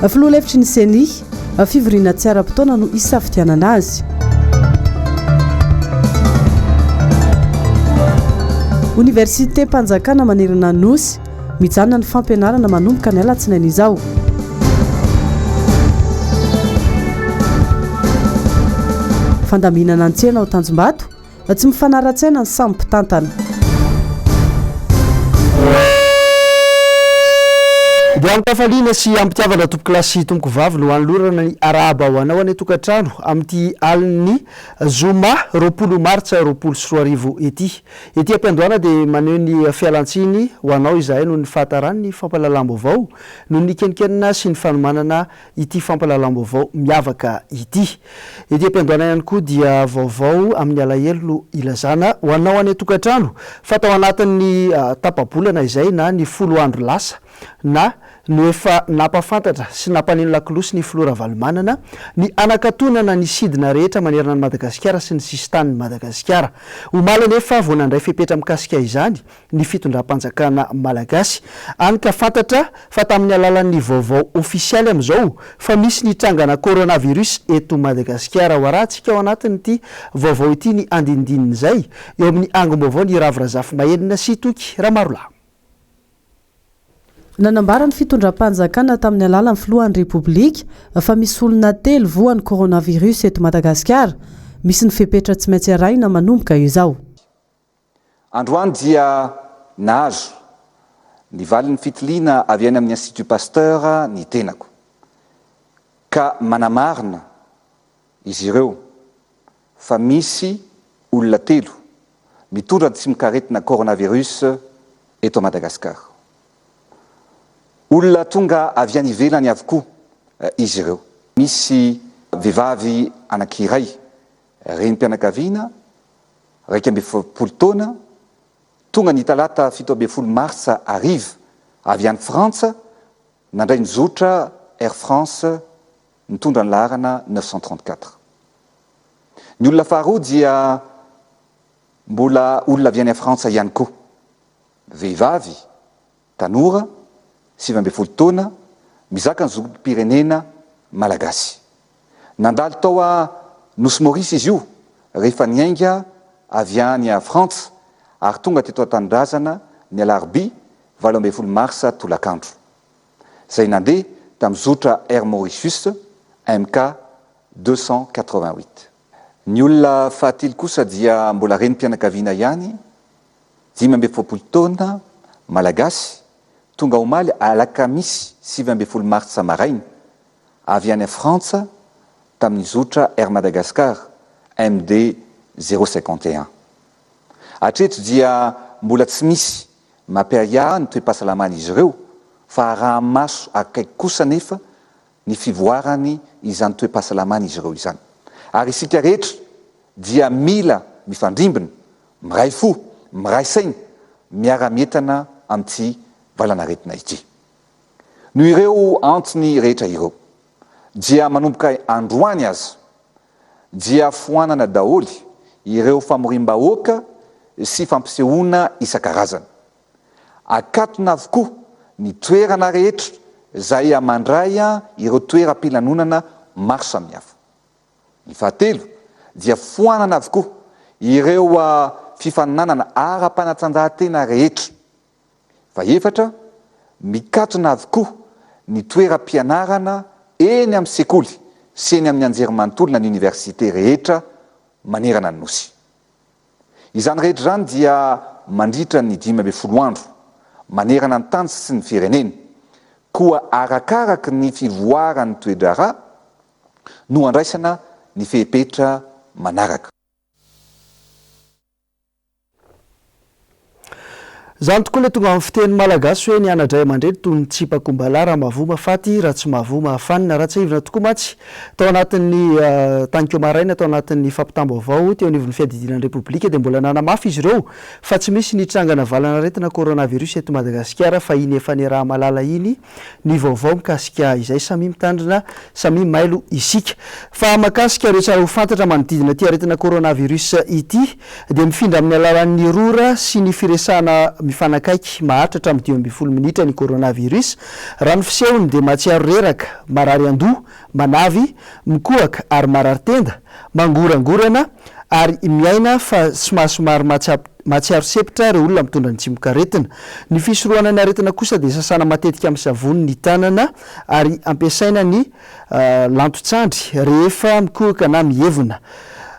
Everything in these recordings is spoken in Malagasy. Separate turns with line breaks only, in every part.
filoha lefitry ny seny fivoriana tsy ara-potoana no isafidianana azy. Université Mpanjakana manerana Nosy mijanona ny fampianarana manomboka ny alatsinainy izao. Fandaminana an-tsena ao Tanjombato tsy mifanara-tsaina ny samy mpitantana.
Dia ampitafaliana sy ampitiavana tompokilasy tompoko vavy no anolorana ny arahaba ho anao any tokantrano amin'ity alin'ny zoma 20 martsa 24 ety ampiandohana dia maneho ny fialantsiny ho anao izahay no ny fahatarany ny fampalalam-baovao no ny kenikenina sy ny fanomanana ity fampalalam-baovao miavaka ety ampiandohana ihany koa dia vaovao amin'ny alahelo no ilazana ho anao any tokantrano fatao anatin'ny tapabolana izay na ny 10 andro lasa na no efa napafantatra sy nampaneno lakolosy ny Flora Valomanana ny anakatonana ny sidina rehetra manerana ny Madagasikara sy ny sistan'ny Madagasikara. Omaly nefa vao nandray fepetra mikasika izany ny fitondram-panjakana malagasy anka fantatra fa tamin'ny alalan'ny vaovao ofisialy amin'izao fa misy ny trangana coronavirus eto Madagasikara. Ho arahantsika ao anatin'ity vaovao ity ny andinindininy izay eo amin'ny angom-baovao ny Ravrazafy Mahenina sy Toky Ramarola. Nanambara ny fitondram-panjakana tamin'ny alalan'ny filohan'ny Repoblika fa misy olona 3 voan'ny coronavirus eto Madagasikara, misy ny fepetra tsy maintsy arahina manomboka izao.
Androany dia nahazo ny valin'ny fitiliana avy any amin'ny Institut Pasteur ny tenako ka manamarina izy ireo fa misy olona 3 mitondra tsy mikaretina coronavirus eto Madagasikara. Olona tonga avy any ivelany avokoa izy ireo. Misy vehivavy anankiray renim-pianakaviana 12 taona tonga ny talata 17 marsa ariva avy any Frantsa nandray nizotra Air France nitondra ny laharana 934. Ny olona faharoa dia mbola olona avy any Frantsa ihany koa. Vehivavy tanora 17 taona mizaka ny zokim-pirenena malagasy. Nandalo tao a Nosy Maurice izy io rehefa niainga avy any a Frantsa ary tonga teto an-tanindrazana ny alarobia 18 marsa tolakandro. Zay nandeha tamin'ny zotra Air Mauritius MK 288. Ny olona fahatelo kosa dia mbola renim-pianakaviana ihany 17 taona malagasy tonga omaly alakamisy 17 martsa maraina avy any Frantsa tamin'ny zotra Air Madagascar MD 051. Hatreto dia mbola tsy misy mampiaya ny toe-pahasalamana izy ireo fa raha maso akaiky kosa nefa ny fivoarany izany toe-pahasalamana izy ireo izany. Ary isika rehetra dia mila mifandrimbina, miray fo, miray saina, miara-mientana amin'ity valanaretina ity. No ireo antony rehetra ireo dia manomboka androany azy dia foanana daholy ireo famorim-bahoaka sy fampisehoana isan-karazany. Akatona avokoa ny toerana rehetra izay mandray ireo toeram-pilanonana maro samihafa. Ny fahatelo dia foanana avokoa ireo fifaninanana ara-panatsanjahantena rehetra. Faefatra, mikatona avokoa ny toeram-pianarana eny amin'ny sekoly sy eny amin'ny anjerimanontolo na ny université rehetra manerana ny Nosy. Izany rehetra zany dia mandritra ny 12 andro manerana ny tany sy ny firenena, koa arakaraky ny fivoarany toe-draharaha no andraisana ny fepetra manaraka. Zany tokoa le tonga amin'ny fiteny malagasy hoe ny anadray aman-dreny toy ny tsipakombala raha mavoma faty raha tsy mavoma hafanina raha tsy ivona tokoa matsy tao anatin'ny tanikeo maraina tao anatin'ny fampitam-baovao teo anivon'ny fiadidinan'ny Repoblika dia mbola nanamafy izy ireo fa tsy misy ny trangana valana retina coronavirus eto Madagasikara fa iny efa ny raha malala iny ny vaovao mikasika izay samy mitandrina samy mailo isika fa makasika ireo tsara ho fantatra manodidina ty aretina coronavirus ity dia mifindra amin'ny alalan'ny rora sy ny firesahana
mifanakaiky mahatratra amin'ny 10 minitra ny coronavirus raha ny fisehony dia matsiaro reraka marary andoha manavy mikohaka ary marary tenda mangorangorana ary miaina fa somasomary matsiaro sepitra ireo olona mitondra ny tsimokaretina ny fisorohana ny aretina kosa dia sasana matetika amin'ny savony ny tanana ary ampiasaina ny lantotsandry rehefa mikohaka na mihevona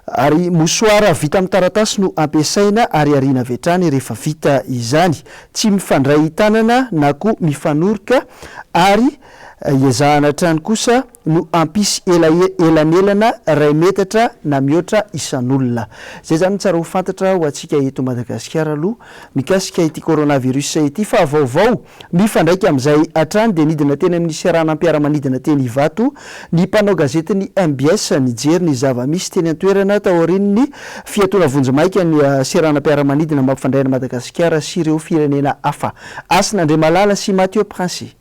ary mosoara vita amin'ny taratasy no ampiasaina ary ariana vetrany rehefa vita izany tsy mifandray tanana na koa mifanoroka ary iazahana trany kosa no ampisy elanelana 2 metatra na mihoatra isan'olona zay zany tsara ho fantatra ho antsika eto Madagasikara aloha mikasika ity coronavirus ity fa vaovao mifandraika amin'izay atrany dia nidina teny amin'ny seranam-piaramanidina teny Ivato ny mpanao gazety ny MBS nijery ny zava-misy teny an-toerana taorian'ny fiatoana vonjimaika ny seranam-piaramanidina mampifandray ny Madagasikara sy ireo firenena hafa Asin'Andriamalala sy Mathieu Prince.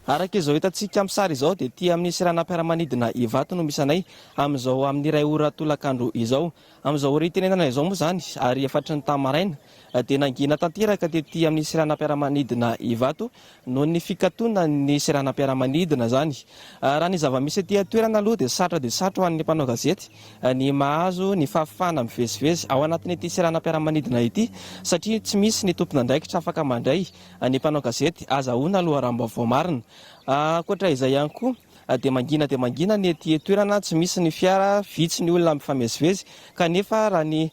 Araka izao hitantsika amin'ny sary izao dia ity amin'ny seranam-piaramanidina Ivato no misy anay amin'izao amin'ny iray ora tolakandro izao amin'izao ora itenenana izao moa zany ary efatry ny tamaraina dia nangina tanteraka tetỳ amin'ny seranam-piaramanidina Ivato noho ny fikatona ny seranam-piaramanidina zany raha ny zava-misy ety toerana aloha dia sarotra ho an'ny mpanao gazety ny mahazo ny fahafahana mivezivezy ao anatin'ity seranam-piaramanidina ity satria tsy misy ny tompon'andraikitra afaka mandray ny mpanao gazety azahoana aloha raha-mbaovao marina. Ankoatra izay ihany koa dia mangina ny ety toerana tsy misy ny fiara vitsy ny olona mifamezivezy kanefa raha ny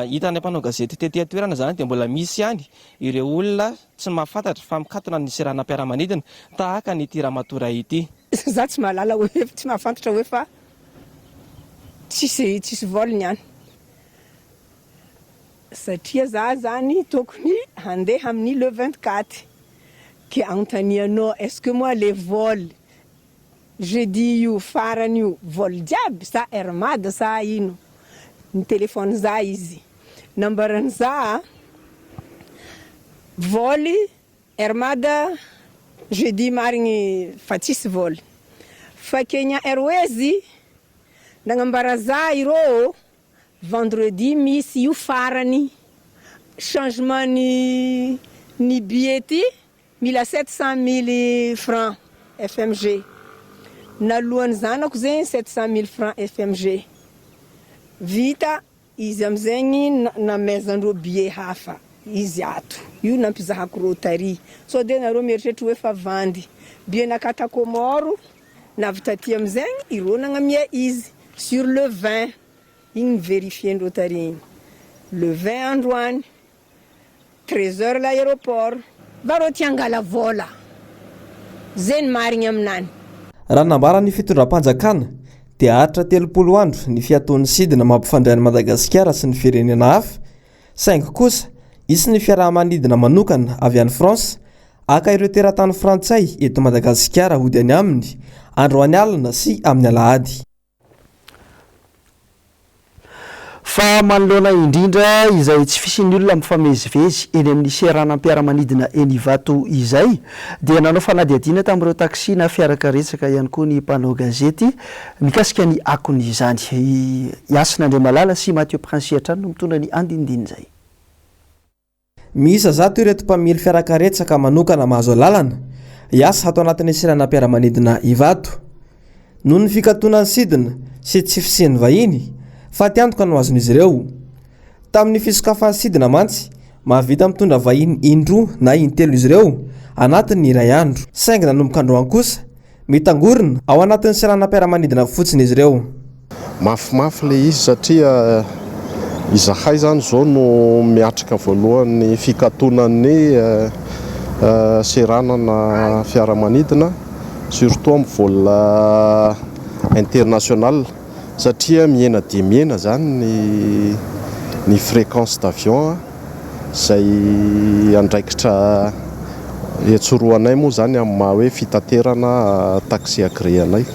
hitan'ny mpanao gazety tetỳ toerana zany dia mbola misy ihany ireo olona tsy mahafantatra fa mikatona ny seranam-piaramanidina tahaka nyity Ramatoa ity.
Za tsy mahalala hoe tsy mahafantatra hoe fa tsisy volony ihany satria za zany tokony handeha amin'ny le 24 que anontanianao est-ce que moi les vols jeudi io farany io vol jiaby sa Armada sa ino ny telefony za izy nambarany za vol Armada jeudi marigny fa tsisy vol fa Kenya Airways nagnambara za ireo vendredi misy io farany changement ny billet 700 000 francs FMG nalohany zanako zegny 700 000 francs FMG vita izy amizegny namezandreo billet hafa izy ato io nampizahako rotary so de nareo mieritreritra hoe fa vandy billet nakatako moro navitaty amizegny ireo nagnamia izy sur le 20 igny vérifier rotary le 20 androany 13h l'aéroport barô tiangala vola zeny marigny aminany.
Raha nambara ny fitondram-panjakana dia aritra 30 andro ny fiataon'ny sidina mampifandray ny Madagasikara sy ny firenena hafa saingy kosa isy ny fiarahamanidina manokana avy any France aka ireo teratany frantsay eto Madagasikara hody any aminy androany alina sy amin'ny alahady.
Fa manoloana indrindra izay tsy fisin'ny olona mifamezivezy eny amin'ny seranam-piaramanidina eny Ivato izay dia nanao fanadihadiana tamin'ireo taksi na fiarakaretsaka ihany koa ny mpanao gazety mikasika ny akony izany. Asin'Andriamalala sy Mathieu Prince atrany no mitondra ny andindiny izay.
Miisa zato ireto mpamily fiarakaretsaka manokana mahazo lalana hiasa ato anatin'ny seranam-piaramanidina Ivato noho ny fikatona sidina sy tsy fisian'ny vahiny fa tiantoka no azon'izy ireo tamin'ny fisokafan'ny sidina mantsy mahavita mitondra vahiny indroa na intelo izy ireo anatin'ny iray andro saingy nanomboka androany kosa mitangorina ao anatin'ny seranam-piaramanidina fotsiny izy ireo.
Mafimafy le izy satria izahay zany zao no miatrika voalohany fikatonan'ny seranana fiaramanidina surtout amin'ny vol international satria miena dia miena zany ny fréquence d'avion zay andraikitra etsoroanay moa zany amin'ny maha hoe fitaterana taxi agréanay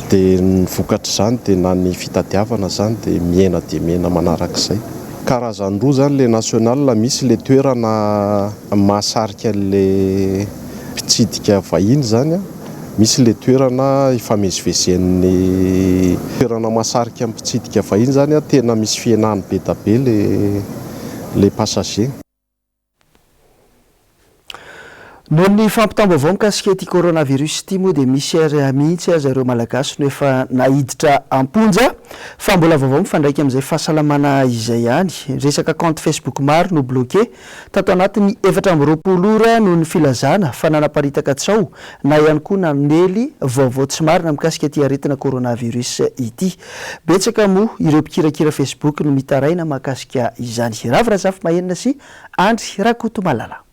dia ny vokatra zany dia na ny fitadiavana zany dia miena manarak'izay. Karazany roa zany le national misy le toerana mahasarika le mpitsidika vahiny zany misy le toerana ifamezivezen'ny toerana mahasarika mpitsidika vahiny zany tena misy fienahany be da be le passager.
noho ny fampitam-baovao mikasika ity coronavirus ity moa dia misy ary mihitsy azy ireo malagasy no efa nahiditra amponja fa mbola vaovao mifandraiky amin'izay fahasalamana izay ihany. Resaka compte Facebook maro no bloqué tato anatin'ny 4 ora noho ny filazana fa nanaparitaka tsao na ihany koa nanely vaovao tsy marina mikasika ity aretina coronavirus ity. Betsaka moa ireo mpikirakira Facebook no mitaraina mahakasika izany. Ravirazafy mahenina sy Andry Rakotomalala.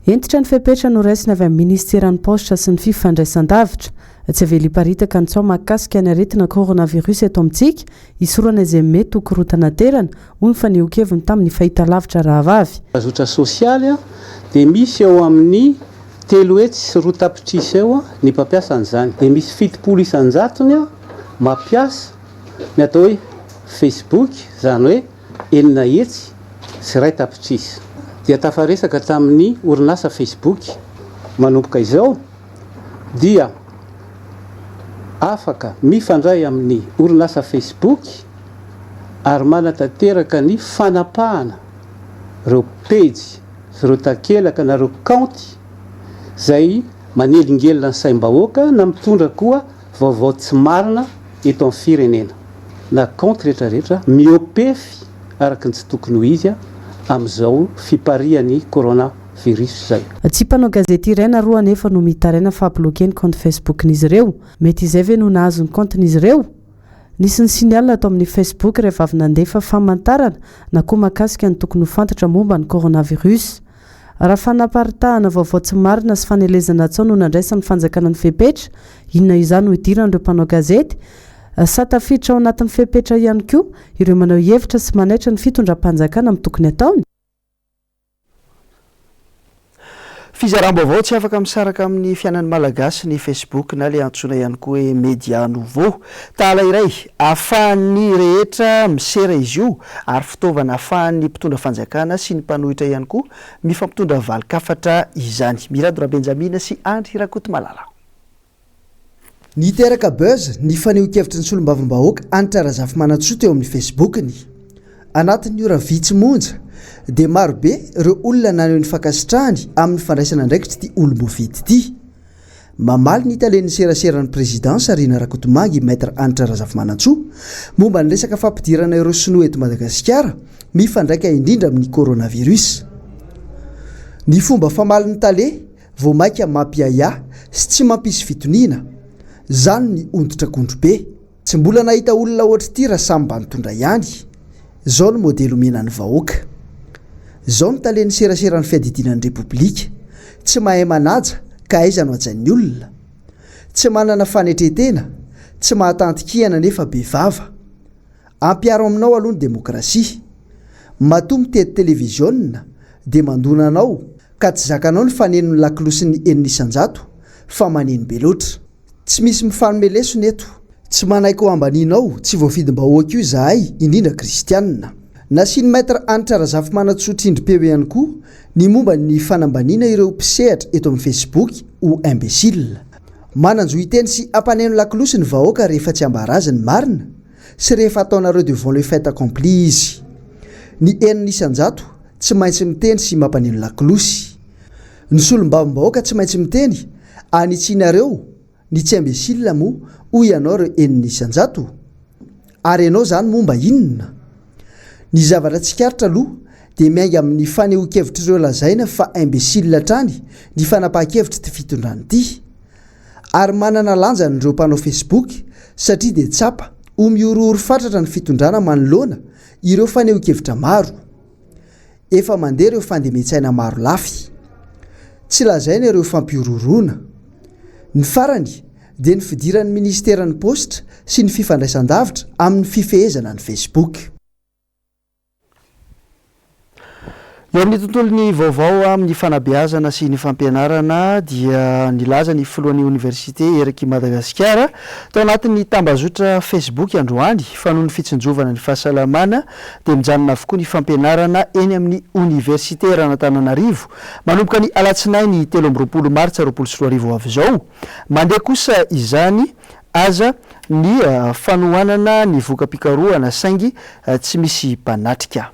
Entitra ny fepetra no raisina avy amin'ny ministeran'ny postra sy ny fifandraisan-davitra tsy aveliparitaka ny tsao mahakasika ny aretina coronavirus eto amintsika isorana izay mety hokorotana terana hoy ny fanehon-keviny tamin'ny fahitalavitra rahavavy.
Azotra sosialy dia misy eo amin'ny 3 hetsy sy 2 tapitrisa eo ny mpampiasa an'izany. Dia misy 7 isan-jatony mampiasa ny atao hoe Facebook, izany hoe 9 hetsy sy 1 tapitrisa. Dia tafaresaka tamin'ny orinasa Facebook manomboka izao dia afaka mifandray amin'ny orinasa Facebook ary manatanteraka ny fanapahana ireo page sy ireo takelaka na ireo kaonty izay manelingelina ny saim-bahoaka na mitondra koa vaovao tsy marina eto amin'ny firenena na kaonty rehetrarehetra miopefy araka ny tsy tokony ho izy amin'izao fiparian'ny coronavirus zay.
Tsy mpanao gazety iray na roa nefa no mitaraina fa bloqué ny compte Facebook-n'izy ireo. Mety izay ve no nahazo ny compte-n'izy ireo? Nisy ny signal atao amin'ny Facebook rehefa avy nandefa famantarana na koa mahakasika ny tokony ho fantatra momba ny coronavirus. Raha fanaparitahana vaovao tsy marina sy fanelezana tsao no nandraisan'ny fanjakana ny fepetra, inona izany ho idiran'ireo mpanao gazety? Sa tafiditra ao anatin'ny fepetra ihany koa ireo manao hevitra sy manaitra ny fitondram-panjakana amin'ny tokony ataony.
Fizaram-baovao tsy afaka misaraka amin'ny fiainan'ny malagasy ny Facebook na le antsoina ihany koa hoe média nouveau. Tala iray ahafahan'ny rehetra misera izy io ary fitaovana ahafahan'ny mpitondra fanjakana sy ny mpanohitra ihany koa mifampitondra valikafatra izany. Miradora Benjamina sy Andry Rakotomalala.
Niteraka buzz ny faneho-kevitry ny solombavambahoaka Anitra Razafy Manantsoa teo amin'ny Facebook-ny. Anatin'ny ora vitsy monja dia marobe ireo olona naneho ny fankasitrahany amin'ny fandraisana andraikitra ity olo-movidy ity. Mamaly ny talen'ny seraseran'ny présidence Sarina Rakotomangy Maître Anitra Razafy Manantsoa momba ny resaka fampidirana ireo sinoa eto Madagasikara mifandraika indrindra amin'ny coronavirus. Ny fomba famaly ny tale vao maika mampiaya sy tsy mampisy fitoniana. Zany ny onditra kondro be. Tsy mbola nahita olona ohatry ity raha samy mba nitondra ihany. Zao ny modely omenan'ny vahoaka. Zao ny talen'ny seraseran'ny fiadidinan'ny repoblika. Tsy mahay manaja ka aiza no hajain'ny olona. Tsy manana fanetretena, tsy mahatantikihana nefa be vava. Ampiaro aminao aloha ny demokrasia. Matoa mitety televizionna dia mandona anao ka tsy zakanao ny faneno ny lakilosy ny 900 fa maneno be loatra. Tsy misy mifanomeleso neto. Tsy manaiko ambaninao, tsy voafidim-bahoaka io zahay, indrindra kristianina. Nasiany Maître Anitra Razafy Manantsoa trindrim-peo ihany koa ny momba ny fanambaniana ireo mpisehatra eto amin'ny Facebook ho imbécile. Mananjohy teny sy ampaneno lakilosy ny vahoaka rehefa tsy ambarazy ny marina sy rehefa ataonareo devant le fait accompli izy. Ny 900 tsy maintsy miteny sy mampaneno lakilosy. Ny solombavambahoaka tsy maintsy miteny anitsianareo ny tsy imbécile moa hoy ianao reo 900 ary ianao zany momba inona? Ny zavatra tsikaritra aloha dia miainga amin'ny faneho-kevitra ireo lazaina fa imbécile trany ny fanapahan-kevitra ty fitondrany ity. Ary manana lanja n'ireo mpanao Facebook satria dia tsapa ho miorooro fatratra ny fitondrana manoloana ireo faneho-kevitra maro. Efa mandeha ireo fandemetsaina maro lafy. Tsy lazaina ireo fampiororona. Ny farany dia ny fidiran'ny ministeran'ny postra sy ny fifandraisan-davitra amin'ny fifehezana ny Facebook.
Eo amin'ny tontolon'ny vaovao amin'ny fanabeazana sy ny fampianarana dia nilaza ny filohan'ny université eraky Madagasikara tao anatin'ny tambazotra Facebook androany fa noho ny fitsinjovana ny fahasalamana dia mijanona avokoa ny fampianarana eny amin'ny université Ranantananarivo manomboka ny alatsinainy 13 martsa 2024 avy izao. Mandeha kosa izany aza ny fanohanana ny voka-pikarohana saingy tsy misy mpanatrika.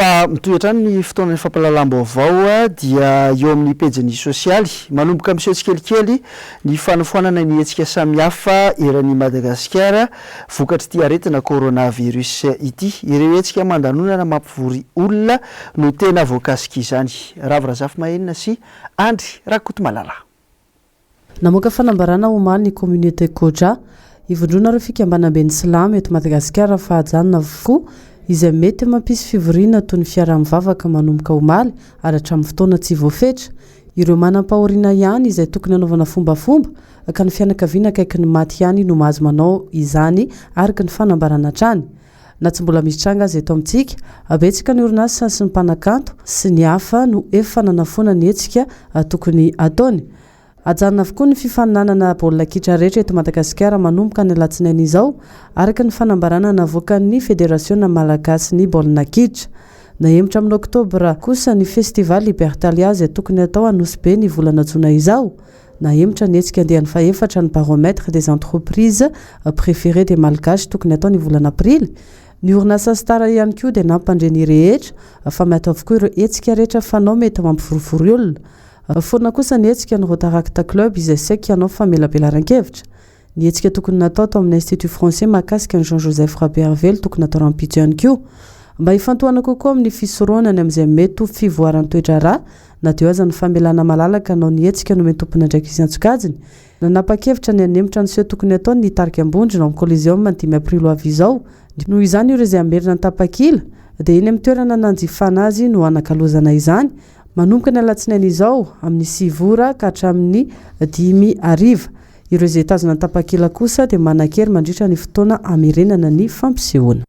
fa mitoetrany ny fotoana ny fampalalam-baovao dia eo amin'ny pejiny sosialy manomboka miseho tsikelikely ny fanofoanana ny hetsika samihafa eran'ny Madagasikara vokatry ity aretina coronavirus ity. Ireo hetsika mandanonana mampivory olona no tena voakasika izany. Ravirazafy Mahenina sy Andry Rakotomalala.
Namoaka fanambarana omaly ny communauté Koja ivondrona ireo fikambanam-ben'ny Silamo eto Madagasikara fahajanona avokoa izay mety mampisy fivoriana toy ny fiaraha-mivavaka manomboka omaly ary hatramin'ny fotoana tsy voafetra. Ireo manam-pahoriana ihany izay tokony hanaovana fombafomba ka ny fianakaviana akaiky ny maty ihany no mahazo manao izany araka ny fanambarana hatrany. Na tsy mbola misy tranga azy eto amintsika, abetsika ny orinasa sy ny mpanakanto sy ny hafa no efa nanafona ny hetsika tokony ataony. Ajanona avokoa ny fifaninanana baolina kitra rehetra eto Madagasikara manomboka ny alatsinainy izao araka ny fanambarana navoakan'ny Fédération Malagasy ny baolina kitra. Nahemotra amin'ny Oktobra kosa ny Festival Libertalia izay tokony atao Anosy ny volana Jona izao. Nahemotra ny hetsika andehan'ny faefatra ny baromètre des entreprises préférées des Malgaches tokony atao ny volana Aprily. Ny orinasa Star ihany koa dia nampandreny rehetra fa mety avokoa ireo hetsika rehetra fanao mety mampivoroforo olona. Forona kosa ny hetsika ny Rotaract Club izay saika hanao famelabelaran-kevitra. Ny hetsika tokony natao tao amin'ny Institut Français mahakasika ny Jean-Joseph Rabervel tokony atao rampitso ihany koa. Mba hifantohana kokoa amin'ny fisoroanany amin'izay mety fivoaran'ny toetra rà na dia aza ny famelana malalaka anao ny hetsika no mentompona ndraiky isan-tsokajiny. Nanapa-kevitra ny anemotra ny seho tokony atao ny tarika ambondrina amin'ny Coliseum ny 5 Aprily ho avy izao. Noho izany ireo izay amerina ny tapakila dia iny amin'ny toerana nanjifana azy no anakalozana izany. Manomboka ny alatsinainy izao amin'ny 9 ora ka hatramin'ny 5 ariva. Ireo izay tazona ny tapakila kosa dia manan-kery mandritra ny fotoana amerenana ny fampisehoana.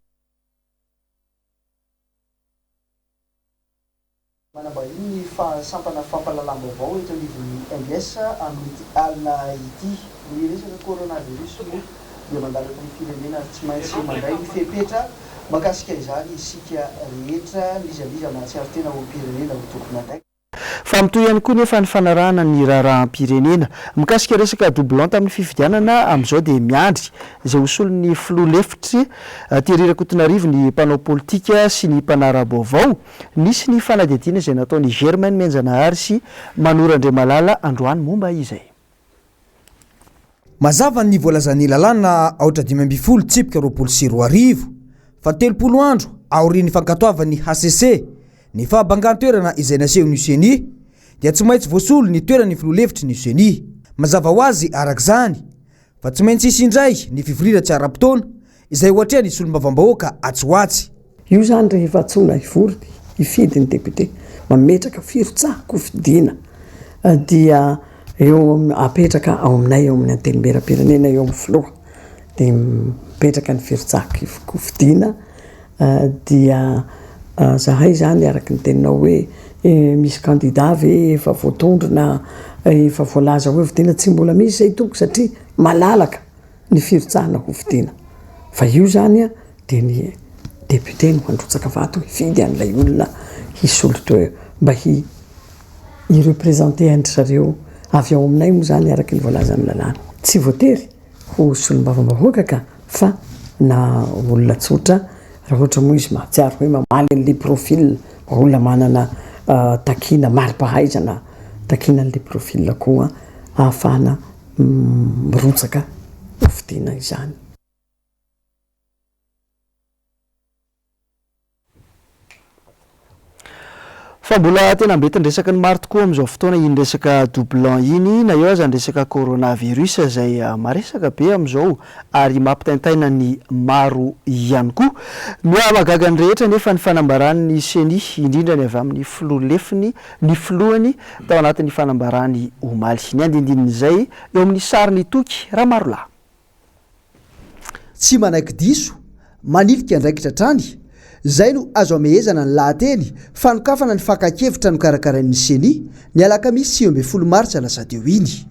Manambahiny fahasampana fampalalam-baovao eto anivon'ny MBS amin'ity alina ity. Ny resaka coronavirus moa dia mandalaka ny firenena tsy maintsy mandray ny fepetra makasika izany isika rehetra lizaliza mahatsiaro tena ho pirenena ho tokony andraiky.
Fa mitoy ihany koa nefa ny fanarahana ny raharaha-pirenena mikasika resaka doublon tamin'ny fifidianana amin'izao dia miandry izay hosolon'ny filoha lefitry Terirakotoniarivo ny mpanao politika sy ny mpanara-baovao nisy ny fanadihadiana izay nataony Germaine Menjanahary sy Manorandre Malala androany momba izay.
Mazava ny voalazan'ny lalàna aotra 12 tsipika 24 fa 30 andro aorian'ny fankatoavan'ny HCC ny fahabangan-toerana izay naseho ny UCNI dia tsy maintsy voasolo ny toerany filoha-lefitry ny UCNI. Mazava ho azy arak'izany fa tsy maintsy isy indray ny fivorira tsy ara-potoana izay ohatrea ny solombavam-bahoaka atsoatsy.
Io zany rehefa tsona ivory ifidy ny député mametraka firotsahako fidiana dia eo apetraka ao aminay eo amin'ny antenimberam-pirenena eo amin'ny filoha dia mipetraka ny firotsahako fidiana dia zahay zany araky ny teninao hoe misy candidat ve efa voatondrona efa voalaza hoe fidiana tsy mbola misy zay toko satria malalaka ny firotsahana ho fidiana fa io zany dia ny député no handrotsaka vato hifidy an'ilay olona hisolo mba hireprésente andry zareo avy ao aminay moa zany araky ny voalaza amin'ny lalàna tsy voatery ho solombavam-bahoaka ka fa na olona tsotra raha ohatra moa izy mahatsiaro hoe mamaly an'le profil olona manana takina mari-pahaizana takina an'le profil koa ahafahana mirotsaka fidiana izany.
Fa mbola tena mbety ny resaka ny maro tokoa amin'izao fotoana iny resaka doublon iny na eo aza ny resaka coronavirus izay maresaka be amin'izao ary mampitaintaina ny maro ihany koa. Mahagaga ny rehetra nefa ny fanambarany UCNI indrindra ny avy amin'ny filoha lefiny ny filohany tao anatin'ny fanambarany omaly. Ny andindin'izay eo amin'ny sariny toky raha maro lahy.
Tsy manaiky diso manilika ndraikitra trany zay no azo amehezana ny lahateny fanokafana ny fakakevitra no karakarain'ny UCNI ny alakamisy 10 martsa lasa teo iny.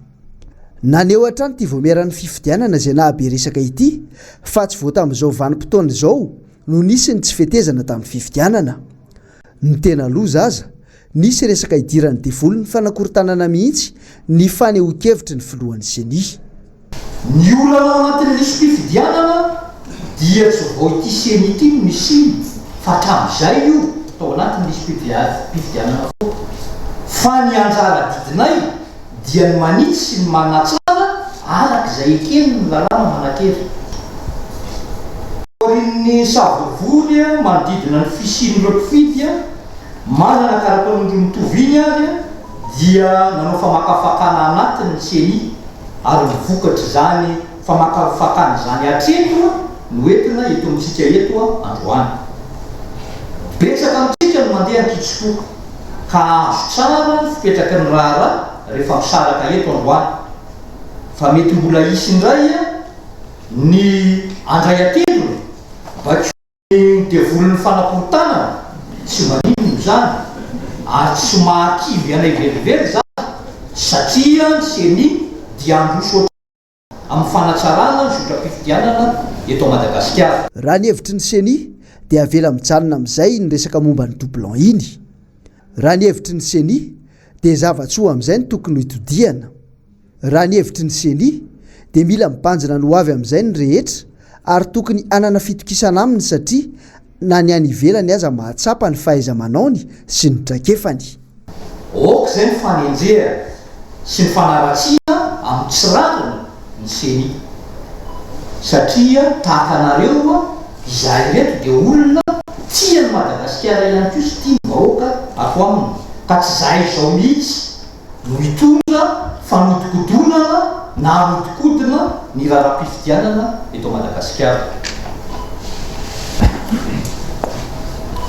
Naneo hatrany ty vomeran'ny fifidianana izay nahabe resaka ity fa tsy voa tamin'izao vanim-potoana izao no nisy ny tsy fetezana tamin'ny fifidianana. Ny tena loza aza nisy resaka idiran'ny devoly ny fanakorontanana mihitsy ny fanehoan-kevitry ny filohan'ny UCNI.
Ny olana anatin'ny lisy fifidianana dia tsy vao ity UCNI ity no misy fa hatramin'izay io
tao anaty misy mpifidianana fo fa ny anjara didinay dia ny manitsy sy ny manatsara arak'izay ekeny ny lalàna manakery orin'ny savovory manodidina ny fisin'ireo mpifidy manana karataon'indro mitoviny ary dia nanao famakafakana anatiny ny seni ary mivokatra zany famakafakana zany atreto no entina eto amintsika eto androany betsaka amintsika no mandeha nkitsoko ka azo tsara fipetraka ny rahara rehefa misaraka eto androany fa mety mbola isy indray ny andray atendrony bakeo devolon'ny fanaporotana tsy maninony zany ary tsy mahakivy anay velively zany satria ny seni dia androso amin'ny fanatsarana ny sotra-pifidianana eto Madagasikara.
Raha ny hevitry ny seni dia avela mijanona amin'izay ny resaka momba ny doublon iny. Raha ny hevitry ny seni dia zava-tsoa amin'izay ny tokony hitodiana. Raha ny hevitry ny seni dia mila mibanjina no avy amin'izay ny rehetra ary tokony anana fitokisana aminy satria na ny any ivelany aza mahatsapa ny fahaiza-manaony sy ny drakefany.
Oka izay ny fanenjera sy ny fanaratsiana amin'ny tsirariny ny seni satria tahaka anareo izay reto dia olona tia ny Madagasikara ihany koa sy tia ny vahoaka ato aminy ka tsy zahay izao mihitsy no hitondra fanodikodonana na hanodikodina ny raharam-pifidianana eto Madagasikara.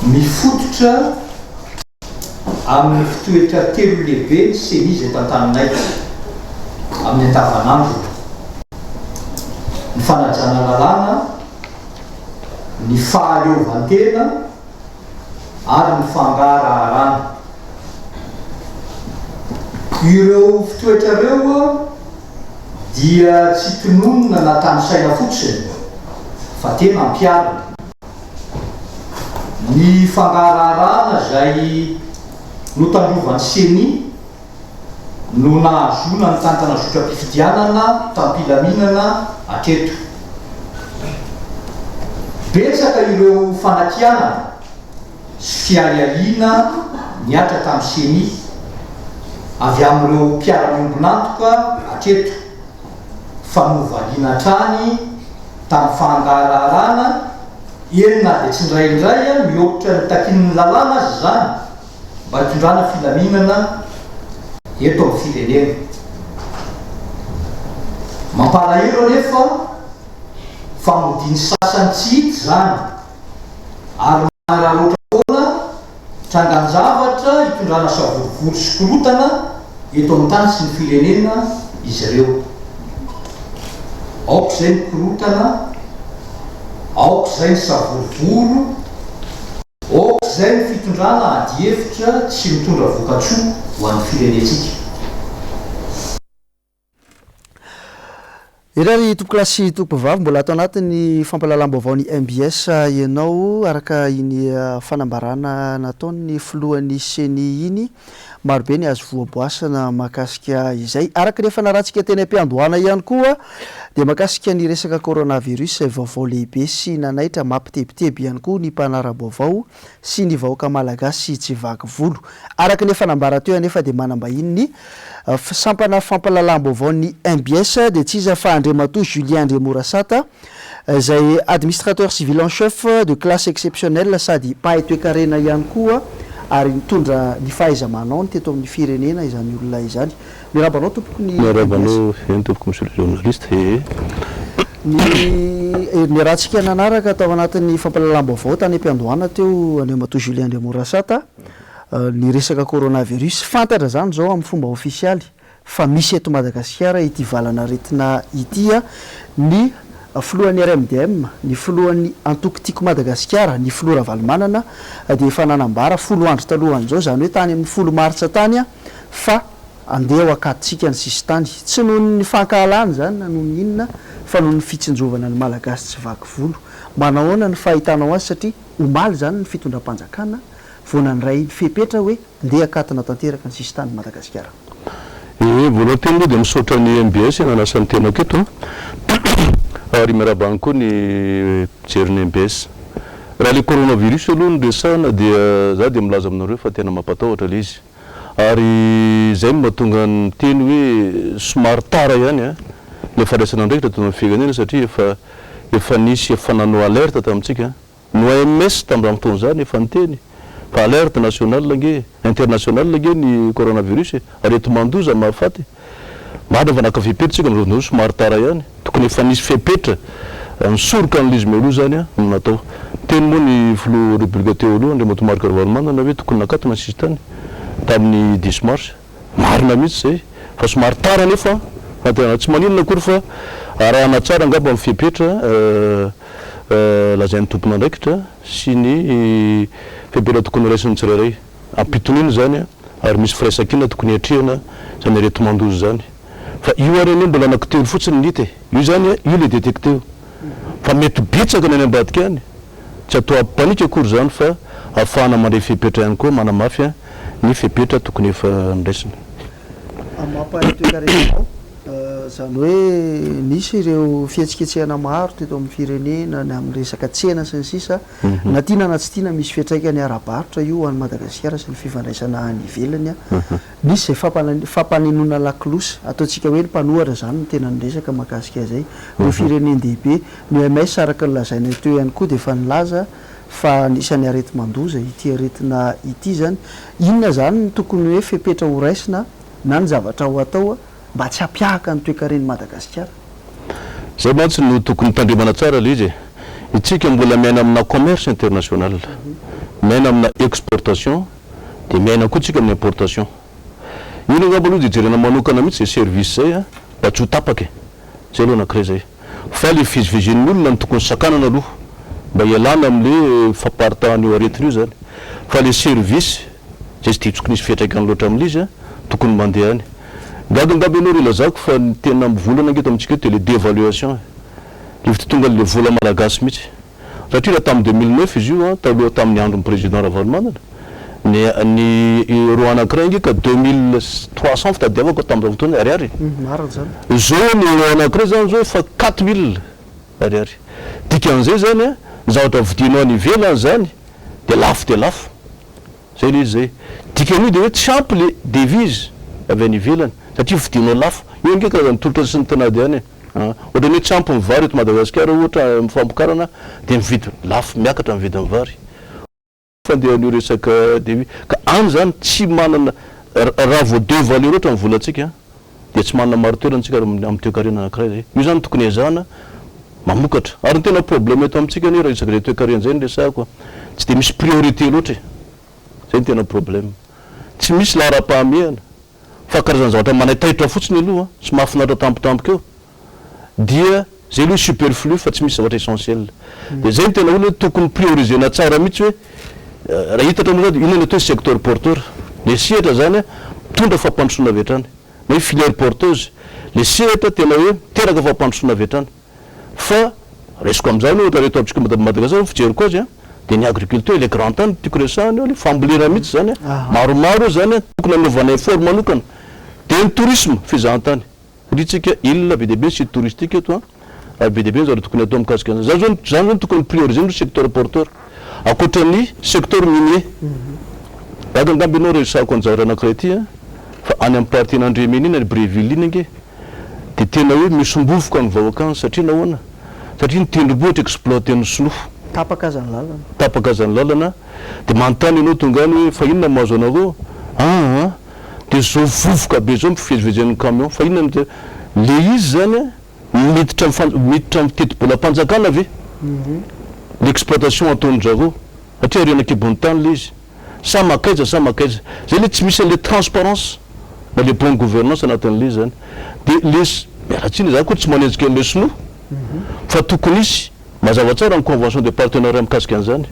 Mifototra amin'ny fitoetra telo lehibe ny seni izay tantaninay amin'ny andavanandro ny fanajana lalàna ny fahaleovantena ary ny fangaraharaana ireo fitoetrareo dia tsy tononona na tany-saina fotsiny fa tena ampiarina ny fangaraharaana zay notandrovan'ny seni no nahazona ny tantana sotra-pifidianana tampilaminana atreto betsaka ireo fanakianana sy fialialiana niatra tamin'ny seni avy amin'ireo mpiara-miombonantoka atreto fa novaliana trany tamin'ny fangaraharaana enina dia tsy indraindray mihopotra ny takin'ny lalàna azy zany mba hitondrana filaminana eto amin'ny firenena. Mampalahelo anefa famodiny sasany tsy hita zany ary raha loatra foana trangan-javatra hitondrana savorivory sy korotana eto amin'ny tany sy ny firenena izy ireo. Aoka izay ny korotana, aoka izay ny savorovoro, aoka izay ny fitondrana ady hevitra tsy mitondra voka-tsoa ho an'ny firenetsika.
Irary tompokilasy tompovavy mbola atao anatin'ny fampalalam-baovao ny MBS ianao araka iny fanambarana nataony filohan'ny seni iny marobe ny azo voaboasana makasika izay araka rehefa naratsika teny am-piandohana ihany koa dia makasika ny resaka coronavirus vaovao lehibe sy nanaitra mampitebiteby ihany koa ny mpanara-baovao sy ny vahoaka malagasy tsy vaky volo araka ny fanambara teo anefa dia manambahiny sampana fampalalam-baovao ny MBS dia tsy iza fa Andriamatoa Julien Andremorasata izay administrateur civil en chef de classe exceptionnelle sady mpahay toe-karena ihany koa ary mitondra ny fahaiza-manao teto amin'ny firenena izany olona izany. Mirabanao tompoko ny
mirabanao eny tompoko monsieur le journaliste
ny rahantsika nanaraka atao anatin'ny fampalalam-baovao tany am-piandohana teo Andriamatoa Julien Andremorasata ny resaka coronavirus fantatra zany zao amin'ny fomba ofisialy fa misy eto Madagasikara ity valana retina ity ny filohan'ny RMDM, ny filohan'ny antokotiko Madagasikara, ny filoha Ravalomanana dia efa nanambara 10 andro talohan'izao zany hoe tany amin'ny 10 martsa tany fa andeha ho akatsika ny sisy tany tsy noho ny fankahalany zany na noho ny inona fa noho ny fitsinjovana ny malagasy tsy vaky volo manahoana ny fahitanao azy satria omaly zany ny fitondram-panjakana voana ny ray fepetra hoe ndeha akatina tanteraka ny sisy tany Madagasikara.
Voalohany teny aloha dia misaotra ny MBS nanasany tenako eto ary miarabany koa ny jeriny MBS raha le coronavirus aloha nresahana dia za dia milaza aminareo fa tena mampatahotra le izy ary zay mahatonga ny teny hoe somary tara ihany a le faraisana ndraikitra tao amin'ny firenena satria efa nisy efa nanao alerte tamintsika no OMS tamin'raha fotoana zany efa niteny fa alerte national nge international nge ny coronavirus arety mandoza mahafaty marina fa nakafipetritsika amin'izao somary tara ihany tokony efa nisy fepetra misoroka an'izy meloha zany a no natao teny moa ny filo république teo aloha ndre motomarika rovalomandana hoe tokony nakatona sisy tany tamin'ny 10 mars marina mihitsy zay fa somary tara nefa fatena tsy maninona akory fa arahana tsara angamba amin'ny fepetra lazain'ny tompona ndraikitra sy ny fepetra tokony raisiny tsirairay ampitoniny zany a ary misy firaisakina tokony atrehana zany arety mandozo zany fa io areny mbola anankitelo fotsiny nite io zany a io le détecté fa mety bitsaka ny any ambadika any tsy atao ampanika akory zany fa ahafahana mandray fepetra ihany koa manamafy a ny fepetra tokony efa ndraisina
mampahitoekarenao zany hoe nisy ireo fihetsiketsehana maro teto amin'ny firenena ny amin'ny resaka tsena sy ny sisa na tiana na tsy tiana misy fiatraikany ara-barotra io any Madagasikara sy ny fifandraisana any ivelany a nisy zay fampanenona laklosy ataontsika hoe ny mpanohatra zany ny tena nyresaka mahakasika zay reo fireneny dehibe ny OMS araka ny lazaina teo ihany koa dia efa nilaza fa nisan'ny arety mandoza ity aretina ity zany inona zany ny tokony hoe fepetra ho raisina na ny zavatra ho atao mba tsy hampiahaka ny toekareny Madagasikara
zay mantsy no tokony tandremana tsara le izy itsika mbola miaina amina commerce international miaina amina exportation dia miaina koa tsika amin'ny importation ino angamba aloha dia jerena manokana mihitsy zay service zay a mba tsy ho tapaka zay aloha anankiray zay fa le fizivizin'olona ny tokony sakanana aloha mba ialana amin'le famparitahan'io aretina io zany fa le service zay tsy titsoko nisy fiatraikany loatra amin'le izy a tokony mandeha any ngabangaba ianao ry lazako fa ny tena mivolana angeto amintsika eto le dévaluation le tonga le vola malagasy mihitsy satria raha tamin'ny 2009 izy io a taloha tamin'ny andron'ny président Ravalomandana ny euro anankiray nge ka 2300 fitadiavako tamin'izao fotoana ariary zao ny euro anankiray zany zao fa 4000 ariary dikan'izay zany a ny zavatra vidinao any ivelany zany de lafo zay le izy zay dikan'io de hoe tsy ampy le devise avy any ivelany satria vidinao lafo io nge karazany tolotra sy ny tanady any ohatra hoe tsy ampy mivary eto Madagasikara ohatra mifampokarana de mividy lafo miakatra mividy ny vary fandehan'io resaka devis ka any zany tsy manana raha vo dévaluer loatra ny volantsika de tsy manana maro toerantsika amin'ny toekarena anankiray zay io zany tokony ezahana mamokatra ary ny tena problème eto amintsika ny raha isaka le toekarena zay nresahako tsy de misy priorité loatra zay ny tena problème tsy misy lahara-pahamehana fa karazana zavatra manaitaitra fotsiny aloha sy mahafinaritra tampotampoka eo dia zay aloha superflu fa tsy misy zavatra essentiel de zay ny tena olo hoe tokony priorisena tsara mihitsy hoe raha hitatra moa zany inona atao secteur porteur le sehatra zany a mitondra fampandrosoana avy hatrany na hoe filière porteuse le sehatra tena hoe teraka fampandrosoana avy hatrany fa resiko amin'izany ohatra reto abitsika Madagasikara fijeriko azy a de ny agriculteur le grand tany tiako resahany le fambolena mihitsy zany a maromaro zany a tokony anaovana effort manokana de ny tourisme fizahantany ritsika ilona be dehibe site touristique eto a be dehibe zao tokony atao mikasika zany zany tokony prioriser ny secteur porteur akoatran'ny secteur minier angamba ianao resahako ny zavatra anankiray ty a fa any amin'ny partie Andriamena iny Bréville iny nge de tena hoe misombofoka ny vahoaka satria nahoana satria ny tendrombohitra exploité ny sinoa
tapaka
aza ny lalana de manontany ianao tonga any hoe fa inona mahazo anareo de zao vovoka be zao mifivezivezen'ny camion fa inona le izy zany miditra mitety-bola mpanjakana ave l'exploitation ataon'zareo satria arenakibony tany le izy sa makaiza zay le tsy misy le transparence na le bonne gouvernance anatin'le izy zany de le miaratsiny zany koa tsy manenjika an'le sinoa fa tokony isy mazava tsara ny convention de partenariat mikasika an'izany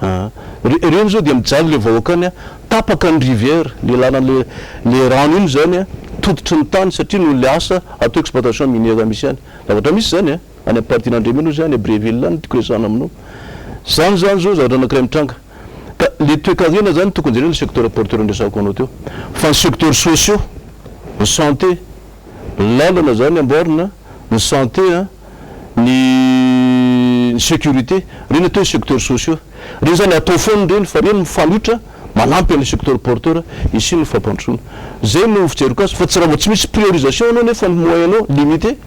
reny zao de mijaly le vahoakany a tapaka ny rivière le lana le rano iny zany a toditry ny tany satria no le asa atao exploitation minière misy any zavatra misy zany a any amin'ny partie Andriamena zany Bréville any tiako resahana aminao zany zao zavatra anankiray mitranga ka le toekarena zany tokony jerena le secteur porteur ndresahako anao teo fa ny secteur sociaux ny santé lalana zany amboarina ny santé a ny sécurité reny atao secteur sociaux reny zany atao foany reny fa reny mifanotra manampy an'le secteur porteur isy ny fampandrosoana zay no fijeriko azy fa tsy raha vao tsy misy priorisation anao nefa moyenao limité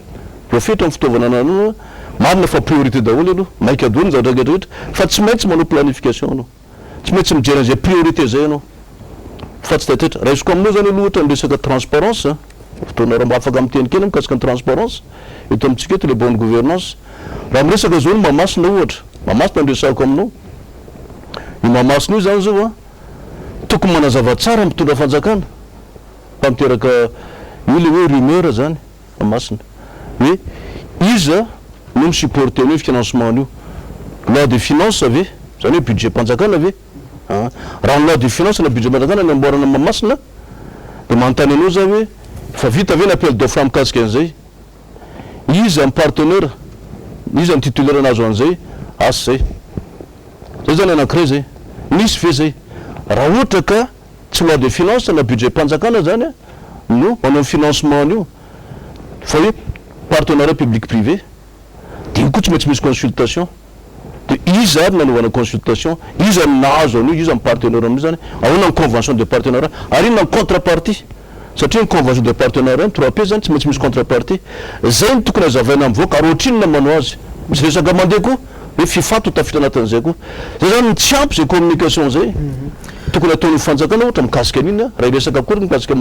profeta amin'ny fitaovana anao marina fa priorité daholo anao maika adoany zadragetrarehetra fa tsy maintsy manao planification anao tsy maintsy mijery an'izay priorité zay anao fa tsy tatetra raha izy ko aminao zany aloha ohatra ny resaka transparence fotoana raha mba afaka miteny kely mikasika ny transparence eto amintsika eto le bonne gouvernance raha miresaka zao ny mahamasina ohatra mahamasina ndresako aminao io mahamasina io zany zao a tokony manazava tsara mitondra fanjakana fa miteraka io le hoe rumeur zany mahamasina hoe iza no misupporte an'io financement io loi de finance ave zany hoe budget mpanjakana ave raha ny loi de finance na budget mpanjakana ny amboarana mahamasina de manontany anao za hoe fa vita ave ny appel d'offre mikasika an'izay iza ny partenaire iza ny titulaire anazo an'izay asy zay zany anankiray zay misy ve zay raha ohatra ka tsy loi de finance na budget mpanjakana zany no manao financement io fa hoe partenariat public privé de io koa tsy maintsy misy consultation de iza ary nanovana consultation iza nahazo an'io iza ny partenaire amin'io zany ahoana ny convention de partenariat ary ino na ny contrepartie satria ny convention de partenariat 3P zany tsy maintsy misy contrepartie zay ny tokony azavaina mivoaka ary ohatrinona manao azy misy resaka mandeha koa hoe fifato tafitra anatin'izay koa zay zany tsy ampy zay communication zay tokony ataon'ny fanjakana ohatra mikasika an'iny raha iresaka akory mikasika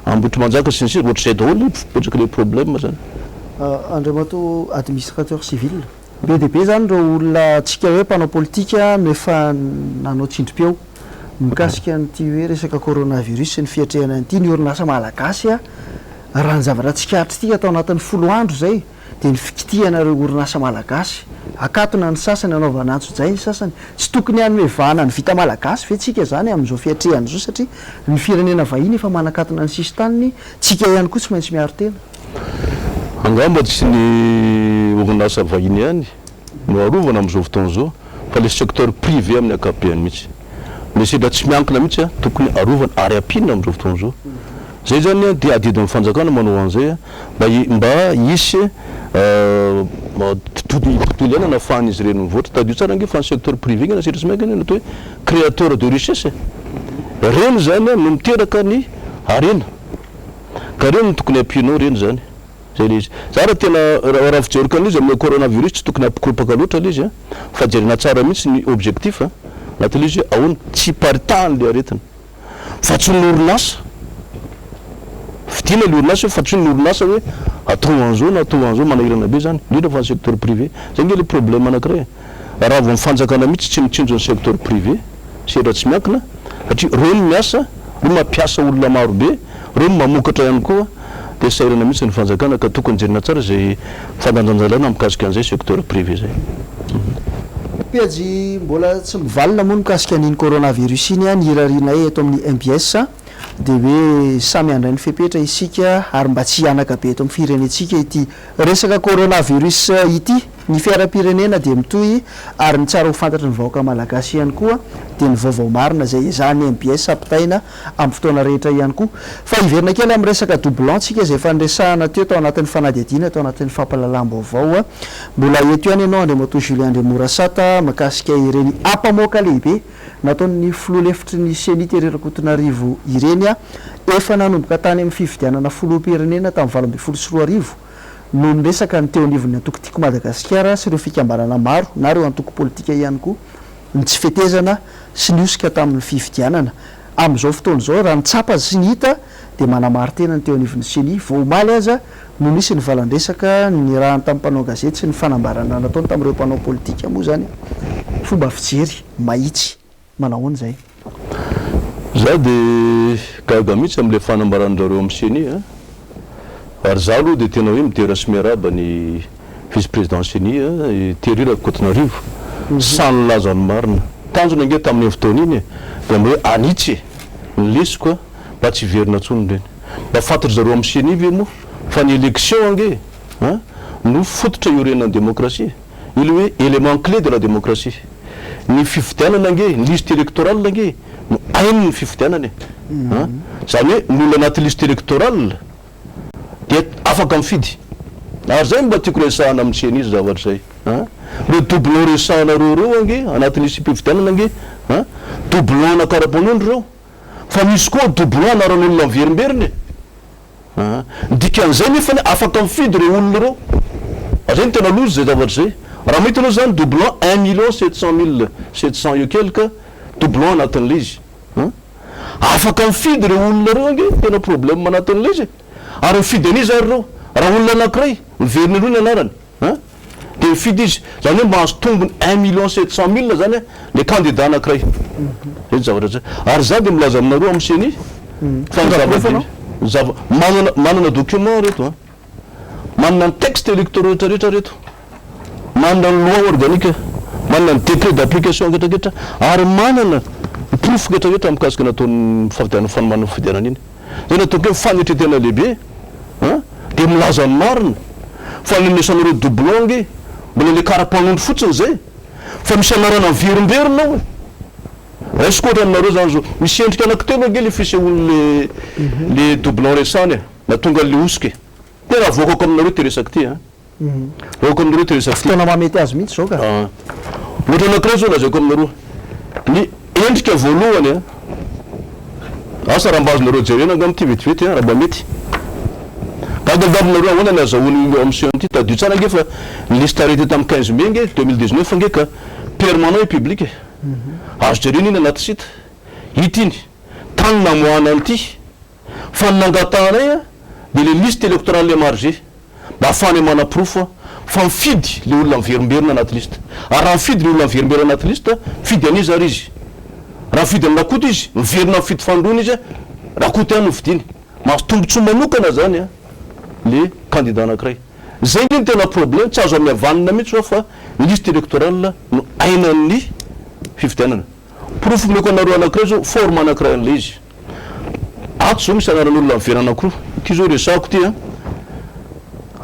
ambotry manjaka sy ny sisa ohatr'izay daholo potraka le problème zany
Andriamato administrateur civil be dia be zany reo olona tsika hoe mpanao politika no efa nanao tsindrim-peo mikasika n'ity hoe resaka coronavirus sy ny fiatrehana an'ity ny orinasa malagasy a raha ny zavatra tsikatry ity atao anatin'ny 10 andro zay dia ny fikitihana reo orinasa malagasy akatona ny sasany anaovana antso zay ny sasany tsy tokony hanomevana ny vita malagasy fe tsika zany amin'izao fiatrehana zao satria ny firenena vahiny efa manakatona ny sisy taniny tsika ihany koa tsy maintsy miaro tena
angamba tsy ny orinasa vahiny ihany no arovana amin'izao fotoana zao fa le secteur privé amin'ny ankapobeny mihitsy le sedra tsy miankina mihitsy a tokony arovana ary ampinina amin'izao fotoana zao zay zany a dia adidin'ny fanjakana manao an'izay a mba hisy tontolo ihany anafahan'izy ireny mivoatra tadio tsara nge fa ny secteur privé nge nasitra sy miankina atao hoe créateur de richesse reny zany a no miteraka ny arena ka reny no tokony ampinao reny zany zay le izy za raha tena raha fijerika an'izy amin'ny coronavirus tsy tokony ampikoropaka loatra le izy a fa jerena tsara mihitsy ny objectif a anatin'le izy hoe ahoana tsy paritahany le aretina fa tsy ny orinasa fidiana le orinasa fa tsy ny orinasa hoe atao an'izao na atao an'izao manahirana be zany indrindra fa ny secteur privé zay nge le problème anankiray raha vao mifanjakana mihitsy tsy mitsinjo ny secteur privé sedra tsy miankina satria reo no miasa reo mampiasa olona maro be reo no mamokatra ihany koa dia sairana mihitsy ny fanjakana ka tokony jerena tsara zay fandanjanjalana mikasika an'izay secteur privé zay
piajy mbola tsy mivalina moa mikasika an'iny coronavirus iny a ny hirarianay eto amin'ny MBS dia hoe samy andray ny fepetra isika ary mba tsy hianaka be eto amin'ny firenentsika ity resaka coronavirus ity ny fiaram-pirenena dia mitohy ary ny tsara ho fantatra ny vahoaka malagasy ihany koa dia ny vaovao marina zay izany MBS ampitaina amin'ny fotoana rehetra ihany koa fa hiverina kely amin'ny resaka doublant tsika zay fanresahana teo tao anatin'ny fanadihadiana tao anatin'ny fampalalam-baovao a mbola eto ihany ianao Andriamato Julien Andry Morasata makasika ireny ampamoaka lehibe nataon'ny filoha lefitry ny senity Rerakotonarivo ireny a efa nanomboka tany amin'ny fifidianana filoham-pirenena tamin'ny 2024 no niresaka ny teo anivon'ny antoko tiako Madagasikara sy ireo fikambanana maro na ireo antoko politika ihany koa ny tsy fetezana sy niosika tamin'ny fifidianana amin'izao fotoana izao raha nitsapa sy ny hita dia manamary tena ny teo anivon'ny seni voamaly aza no nisy ny valandresaka ny rahany tamin'ny mpanao gazety sy ny fanambarana nataony tamin'ireo mpanao politika moa zany fomba fijery mahitsy manahoana zay
za dia gaga mihitsy amin'le fanambaran'zareo amin'ny seni ary za aloha dia tena hoe mitera sy miaraba ny vice président seni Thierry Rakotonarivo sany laza ny marina tanjona ange tamin'ny fotoana iny dia mba hoe anitsy ny lesiko mba tsy hiverina ntsony reny mba fantatra zareo amin'ny seni ve moa fa ny élection ange no fototra iorenan'ny démocratie ilo hoe élément clé de la démocratie ny fifidianana ange ny liste électorale ange no ainy ny fifidianany zany hoe n'olona anaty liste électorale dia afaka mifidy ary zay mba tiako resahana amin'ny seni izy zavatra zay reo doublon resanareo reo ange anatin'ny isym-pividianana ange doublon na karapanondro reo fa misy koa doublon anaran'olona miverimberiny dikan'izay nefa afaka mifidy reo olona reo zay ny tena lozy zay zavatra zay raha mahita anao zany doublon 1 700 000 eo quelque doublon anatin'le izy afaka mifidy reo olona reo ange tena problème anatin'le izy ary mifidy an'izy ary reo raha olona anankiray miveriny roa ny anarany de mifidy izy zany hoe mahazo tombony 1 700 000 zany le candidat anankiray zay zavatra zay ary za de milaza aminareo am'seny manana document reto manana ny texte électoraux rehetra reto manana ny loi organique manana ny décret d'application ketraketra ary manana proof ketraketra mikasika nataon'ny favidianana fanomana fidianana iny zay natao hoe fanetretena lehibe de milaza ny marina fa nenesanareo doublonge mbola le karapanondro fotsiny zay fa misy anarana miverimberina raisiko ohatra aminareo zany zao misy endrika anankitelo ange le fisehoan'le le doublon resany na tonga le osika tena voakako aminareo ty resaky ty voakako aminareo ty resaky ty
fotoana mamety azy mihitsy zao ka
ohatra anankiray zao lazaiko aminareo ny endrika voalohany asa raha mbazonareo jerena anga amity vetivety raha mba mety gadaldavonareo ahoana ny azahoany am'sion ty tadio tsara ange fa liste arrêté tamin'ny 15 mai nge 2019 ange ka permanent et public azo jerena iny anaty site itiny tany namoana an'ity fa nangatanay de le liste électorale le margé mba afany mana proof fa mifidy le olona miverimberina anaty liste ary raha mifidy le olona miverimberina anaty liste mifidy an'izy ary izy raha mifidy amin'ny rakoto izy miverina mifidy fandroana izy rakoto ihany novidiny mahazo tombontso manokana zany le candidat anankiray zay ny tena problème tsy azo amiavanina mihitsy fa liste électorale no ainan'ny fividianana proof meko anareo anankiray zao forme anankiray an'le izy ato zao misy anaran'olona miverina anankiroa ty zao resako ty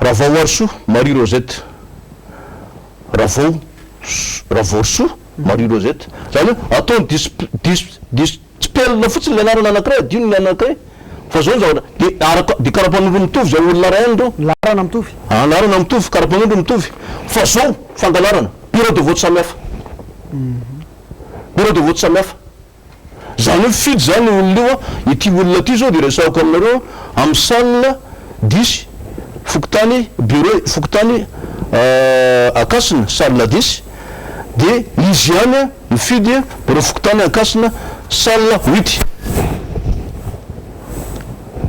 Ravao Arso Marie Rosette Ravaorso Marie Rosette zany atao dispel fotsiny le anarana anankiray adino ny anankiray fa zao zavatra de karapanondro mitovy zay olona ray andro
larana mitovy
larana mitovy karapanondro mitovy fa zao fangalarana bureau de vote samihafa bureau de vote samihafa zany hoe fidy zany olona io ity olona ty zao de resako aminareo amin'ny salle 10 Fokotany bureau Fokotany akasina salle 10 de izy ihany mifidy bureau Fokotany akasina salle 8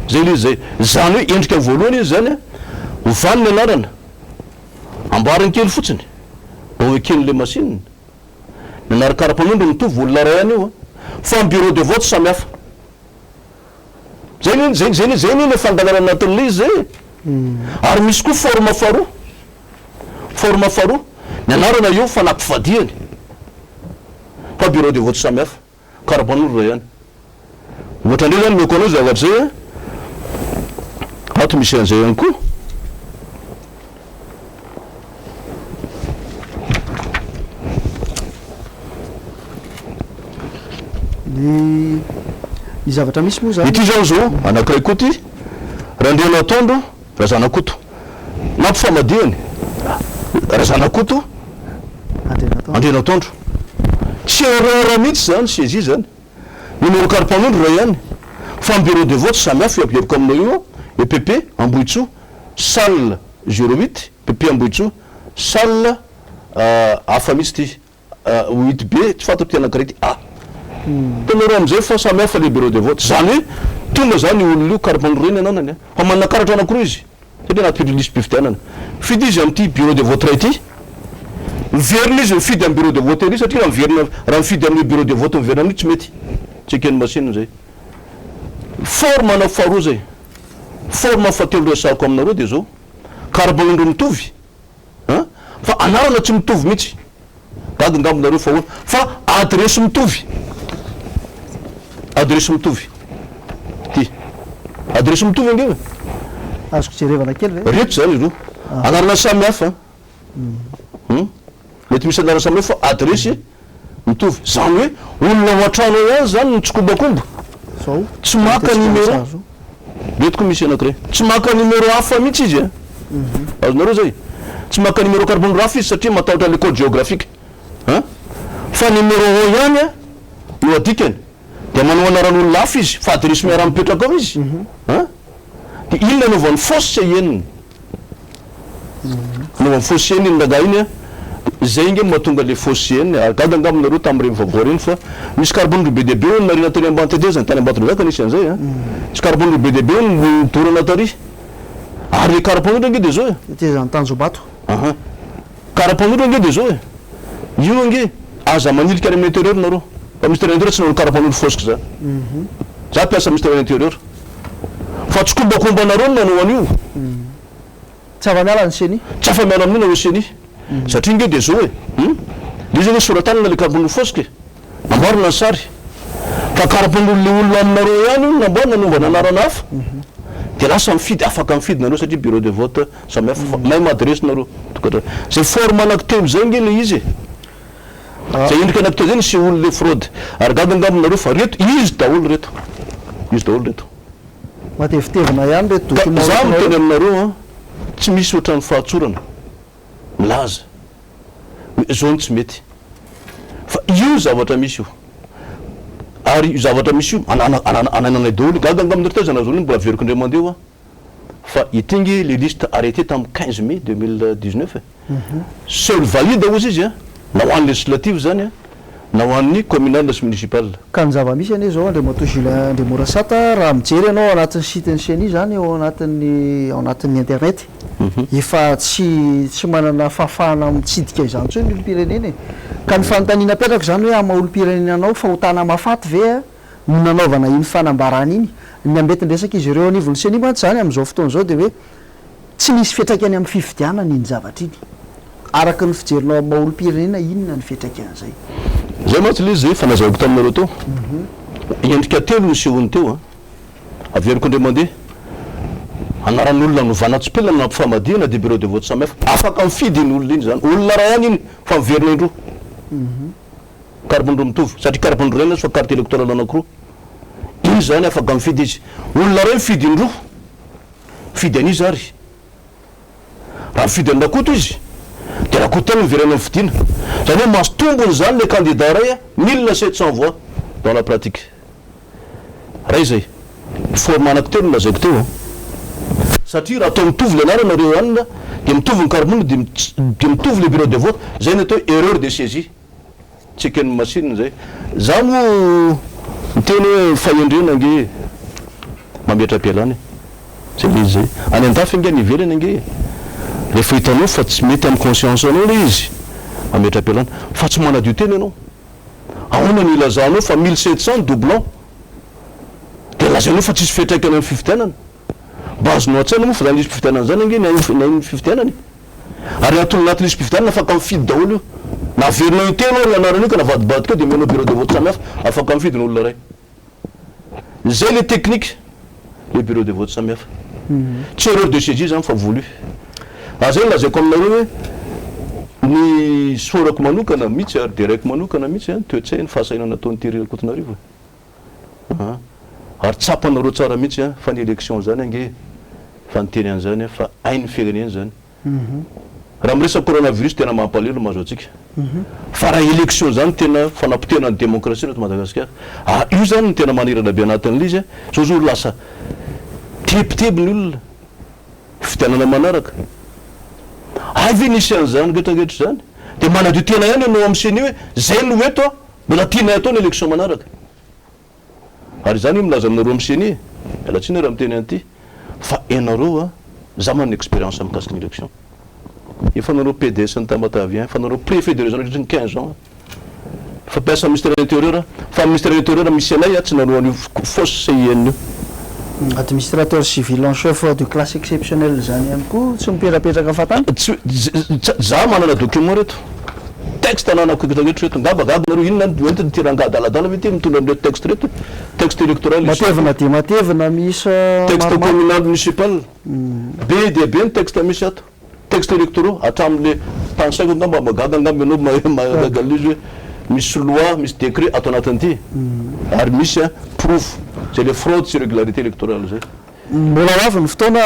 zay le zay zany hoe endrika voalohany izy zany hovany ny anarana ambariny kely fotsiny mba hoe kely le machine ny anarakaram-panondro mitovy olona ray any io fa bureau de vote samihafa zay ny fandalarana anatin'le izy zay ary misy koa forme faharoa ny anarana io fa nampifadiany fa bureau de vote samihafa karapanondro ray ihany ohatra ndray zany meko anao zavatra zay ato misy an'izay ihany koa
ny zavatra misy moa zany
ity zao zao anankiray koa ty raha ndreo nataondro razanakoto nampifamadiany razanakoto andre nataondro tsy erreur mihitsy zany sy izy zany numéro karapanondro ray ihany fa bureau de vote samihafa ampidiriko aminao io EPP Ambohitso salle 08 PP Ambohitso salle hafa misy ty 8B tsy fantako ty anankiray ty tanareo am'izay fa samihafa le bureau de vote zany hoe tonga zany olona io karapanondro reny ananany fa manana karatra anankiroa izy satria anaty listy mpividianana fidy izy am'ty bureau de vote ray ty miverina izy mifidy amin'ny bureau de vote ery satria miverina raha mifidy amin'ny bureau de vote miverina amin'io tsy mety tsy eken'ny machine zay forme ana faharoa zay forme fahatelo resako aminareo de zao karapanondro mitovy fa anarana tsy mitovy mihitsy gaga ngambonareo fa hoana fa adresy mitovy adresy mitovy ty adresy mitovy ange
azoko jerevana kely ve
reto zany izy io anarana samihafa mety misy anarana samihafa fa adresy mitovy zany hoe olona ao an-trano ihany zany nitsikobakomba tsy maka numéro retiko misy anankiray tsy maka numéro hafa mihitsy izy azonareo zay tsy maka numéro carbone rafa izy satria matahotra le code géographique fa numéro 1 ihany a no adikany de manao anaran'olo lafo izy fa adresy miara mipetraka ao izy de inona anaovan'ny fausse eniny anaovan'ny fausse eniny raga iny a zay nge mahatonga le fausse eniny agada angaminareo tam'ireny vaovao reny fa misy carbone ro be deabe ony narina tany ambany tade zany tany ambatondrazaka nisy an'izay misy carbone ro be deabe ony midorana tary ary le carapanodra nge de zao
ty zany tanjobato
carapanodra nge de zao io nge aza manilika any amin'ny intérieur nareo fa ministère intérieur tsy nanao carapanodro fosika zany za piasa ministère intérieur fa tsy kombakombanareo no nanao an'io
tsy afa-miala ny seny
tsy afa-miala amin'io nanao seny satria nge de zao le zany hoe soratanina le carapanodro fosika namboarina ny sary fa carapanodro le olona aminareo ihany io namboarina nanovana anarana hafa de lasa mifidy afaka mifidy nareo satria bureau de vote samy hafa mahay madresy nareo tokatra zay forme anankitelo zay nge le izy zay endrika anankitelo zay nisy olo le fraude ary gagangaminareo fa reto izy daholo reto
matevitevina ihany reto
za miteny aminareo tsy misy ohatran'ny fahatsorana milaza zao ny tsy mety fa io zavatra misy io ary io zavatra misy io anananay daholo gagangaminareo tazana zao mbola veriko indray mandeha fa itingy le liste arrêté tamin'ny 15 mai 2019 seul valide ozy izy na ho an'ny législative zany na ho an'ny communal sy municipal
ka ny zava-misy ane zao andre mato Julien de Morasata raha mijery ianao anatin'ny site-ny seny zany ao anatin'ny internet efa tsy manana fahafahana mitsidika izany tsony ny olo-pirenena ka ny fanontaniana apetraka zany hoe ama olo-pirenenanao fa hotana mafaty ve no nanaovana iny fanambarana iny ny ambetindresaka izy ireo anivony seny mantsy zany am'izao fotoana zao de hoe tsy misy fiatraikany amin'ny fifidianana iny zavatra iny araka ny fijerinao amin'ny olo-pirenena inona ny fiatraikan'izay
zay mantsy le izy zay fanazavako taminareo teo endrika telo ny sehony teo averiko indray mandeha anaran'olona novanatsopelana nampifamadiana de bureau de vote samy hafa afaka mifidy iny olona iny zany olona raha ihany iny fa miverina indro carbondro mitovy satria carbondro reny fa carte électorale anankiroa iny zany afaka mifidy izy olona ray mifidy indro mifidy an'izy ary raha mifidy an'rakoto izy de rakoto tena miverana mifidiana zany hoe masotombony zany le candidat ray 1700 voix dans la pratique ray zay forme anankitelo nolazaiko teo satria raha atao mitovy le anaranareo anina de mitovy ny carbone de mitovy le bureau de vote zay ny atao erreur de saisie tsy eken'ny machine zay za mo miteny hoe fahendrena nge mametra ampialany zay le izy zay any andafy nge nivelany nge rehefa hitanao fa tsy mety amin'ny conscience anao le izy mametra ampialany fa tsy manadio teny ianao ahoana ny ilazanao fa 1700 doublon de lazanao fa tsisy fiatraikany amin'ny fifidianana mba azonao an-tsaina moa fa zany isy fifidianana zany nge nainy fifidianany ary natolo anatin'isy fifidianana afaka mifidy daholo io naverinao io tena ny anarana io ka navadibadika de menao bureau de vote samy hafa afaka mifidiny olona ray zay le technique le bureau de vote samy hafa tsy erreur de saisie zany fa voulu zay lazaiko aminareo hoe ny sorako manokana mihitsy ary de raiko manokana mihitsy toetsay ny fahasainana ataon'ny Ankotonarivo ary tsapanareo tsara mihitsy fa ny élection zany nge fa niteny an'zany fa hainy firenena zany raha miresaka coronavirus tena mampalelo mahazo atsika fa raha élection zany tena fanapotena ny démocratie eto Madagasikara io zany ny tena manirana be anatin'le izy zao zao lasa tebiteby ny olona fifidianana manaraka avy nisy an'zany getragetra zany de manadio tena ihany anao am'seny hoe zay no eto mbola tiana atao ny élection manaraka ary zany io milaza aminareo am'seny alatsina raha miteny an'ity fa ianareo za manana expérience mikasiky ny élection efa nanao PDS ny Tamatavy fa nanao préfet de région ny 15 ans fa piasa ministère intérieur fa ministère intérieur misy anay tsy nanao an'io fausse CIN io
administrateur civil en chef de classe exceptionnelle zany ihany koa tsy miperapetraka fatany
za manana document reto texte ananako ketraketra reto ngabagaga nareo inona enty tirangadaladala ve ty mitondra am'le texte reto texte électoral
matevina de matevina misy
texte communal municipal be dia be ny texte misy ato texte électoraux hatramin'le tansaiko ngamba magaga ngamba ianao mahagaga izy hoe misy loi misy décret atao anatin'ity ary misy proof c'est les fraudes sur régularité électorale zay
mbola avy ny fotoana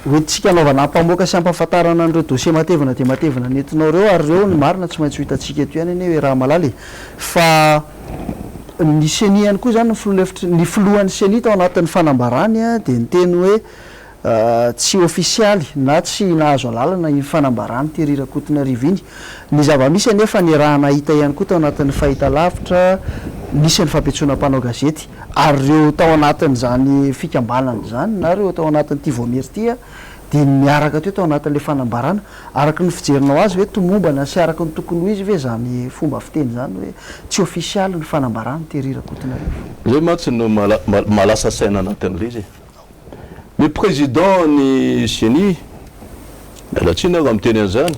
oentsika anaovana mpamoaka sy ampahafantarana an'ireo dossier matevina dia matevina nentinao reo ary reo ny marina tsy maintsy ho hitantsika eto ihany eny hoe raha malaly fa ny seni ihany koa zany ny filohan'ny seni tao anatin'ny fanambarany a dia ny teny hoe tsy ofisialy na tsy nahazo alalana iny fanambarany terirako-tona riviny ny zava-misy anefa ny raha nahita ihany koa tao anatin'ny fahita lavitra misy ny fampiatsoana mpanao gazety ary reo tao anatin'izany fikambanany zany na reo tao anatin'nyity voamertya dia miaraka teo tao anatin'la fanambarana araka ny fijerinao azy hoe tomombana sy araka ny tokony ho izy ve zany fomba fiteny zany hoe tsy ofisialy ny fanambarany terirako-tona rivo
zay matsy no malasa saina anatin'le izy le président ny seni mialatsiny aho amin'ny teny an'izany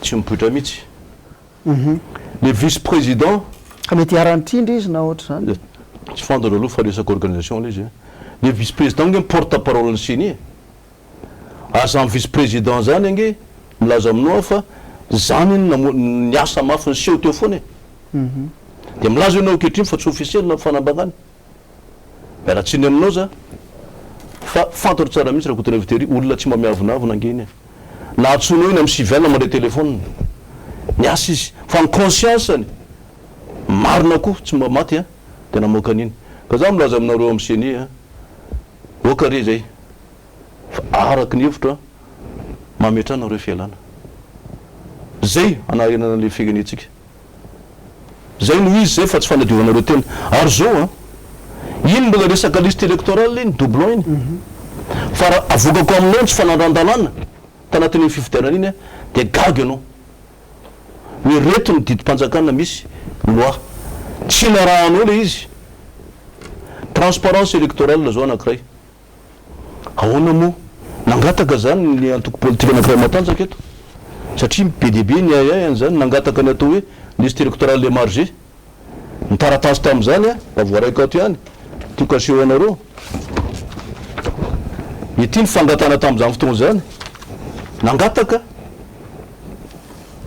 tsy mipoitra mihitsy le vice président
ka mety aran'trindra izy na ohatra zany
tsy fantatra aloha fa resaka organisation le izy le vice président nge porte parole ny seni azany vice président zany ange milaza aminao fa zany ny asa mafy ny seho teo foana dia milaza ianao ankehitriny fa tsy officiel na fanambagany mialatsiny aminao za fa fantatra tsara mihitsy raha kotona vitery olona tsy mamiavonavona angeny na atsonao iny amin'ny civiana mandray telefôna ny asa izy fa ny conscience-ny marina koa tsy mba maty a tena moka an'iny ka za milaza aminareo amin'ny seni a okare zay fa araky ny hevitra mametra anareo fialana zay anarenana an'le firenetsika zay no izy zay fa tsy fanadiovanareo tena ary zao a iny mbola resaka liste électorale iny doublon iny fa raha avokako aminao tsy fanandran-dalàna tanatin'iny fifidianana iny a dia gagy ianao hoe reto ny didim-panjakana misy loi tsy narahanao le izy transparence électorale zao anankiray ahoana moa nangataka zany ny antoko politika anankiray matanjaka eto satria be deabe ny ayay zany nangataka ny atao hoe liste électorale le margé ny taratasy tamin'izany a voaraika ato ihany tokaseo anareo ity ny fangatana tamin'izany fotoana zany nangataka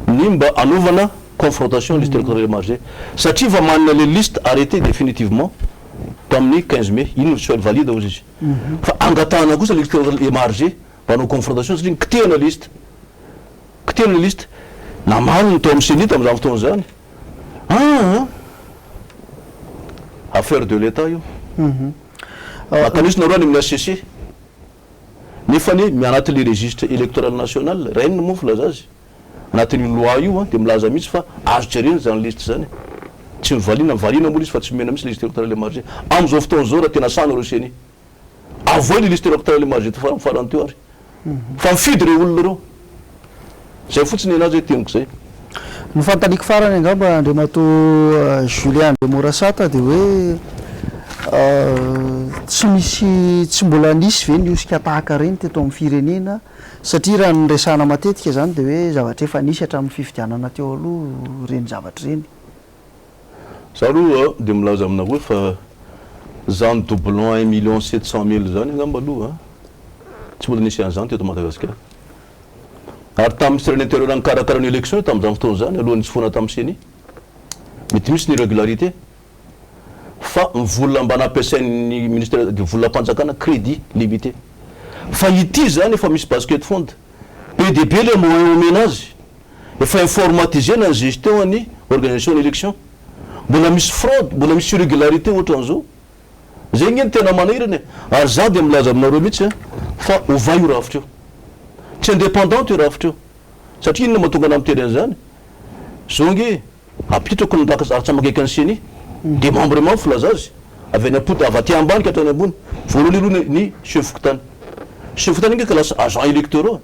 ny mba anaovana confrontation liste électorale le margé satria va manina le liste arrêté définitivement tamin'ny 15 mai iny tsy valide ozy izy fa angatahana kosa liste électorale le margé mba hanao confrontation satria kitehana liste na marina tao amin'ny seni tamin'izany fotoana zany affaire de l'état io makanisonareo any amin'ny ACC nefany mianatin'le registre électoral national rainy moa filaza azy anatin'io loi io a dia milaza mihitsy fa azo jereny zany liste zany tsy mivalina moa izy fa tsy mena mihitsy liste électoral le margé amin'izao fotoana zao raha tena sanareo seni avoy le liste électoral le margé farany teo ary fa mifidy reo olona reo zay fotsiny anazy hoe teniko zay
ny fantaniko farany angamba andriamato Julien de Morasata dia hoe tsy mbola nisy ve niosika tahaka reny teto amin'ny firenena satria raha nyresahana matetika zany dia hoe zavatra efa nisy hatramin'ny fifidianana teo aloha reny zavatra reny
za aloha dia milaza amina hoe fa zany doublon 1,700,000 zany angamba aloha tsy mbola nisy an'izany teto Madagasikara ary tamin'ny ministère de l'intérieur nikarakara ny élection tamin'izany fotoana zany alohan'ny tsy foana tamin'ny seni mety misy ny irrégularité fa mivolona mba nampiasain'ny ministère de volam-panjakana crédit limité fa ity zany efa misy basket fond be de be le omena azy efa informatisena ny gestion ny organisation d'élection mbola misy fraude mbola misy irrégularité ohatran'izao zay ngeny tena manahirany ary za dia milaza aminareo mihitsy fa ova io rafitra eo tsy indépendante io rafitra eo satria inona mahatonga ana miteny an'izany zao nge apitrako ny raka ary tsy amakaiky any seni dia membrement filaza azy avy any apota avy aty ambany ka hatrany ambony voalohany aloha ny chef foktany chef foktany nge ka lasa agent électoraux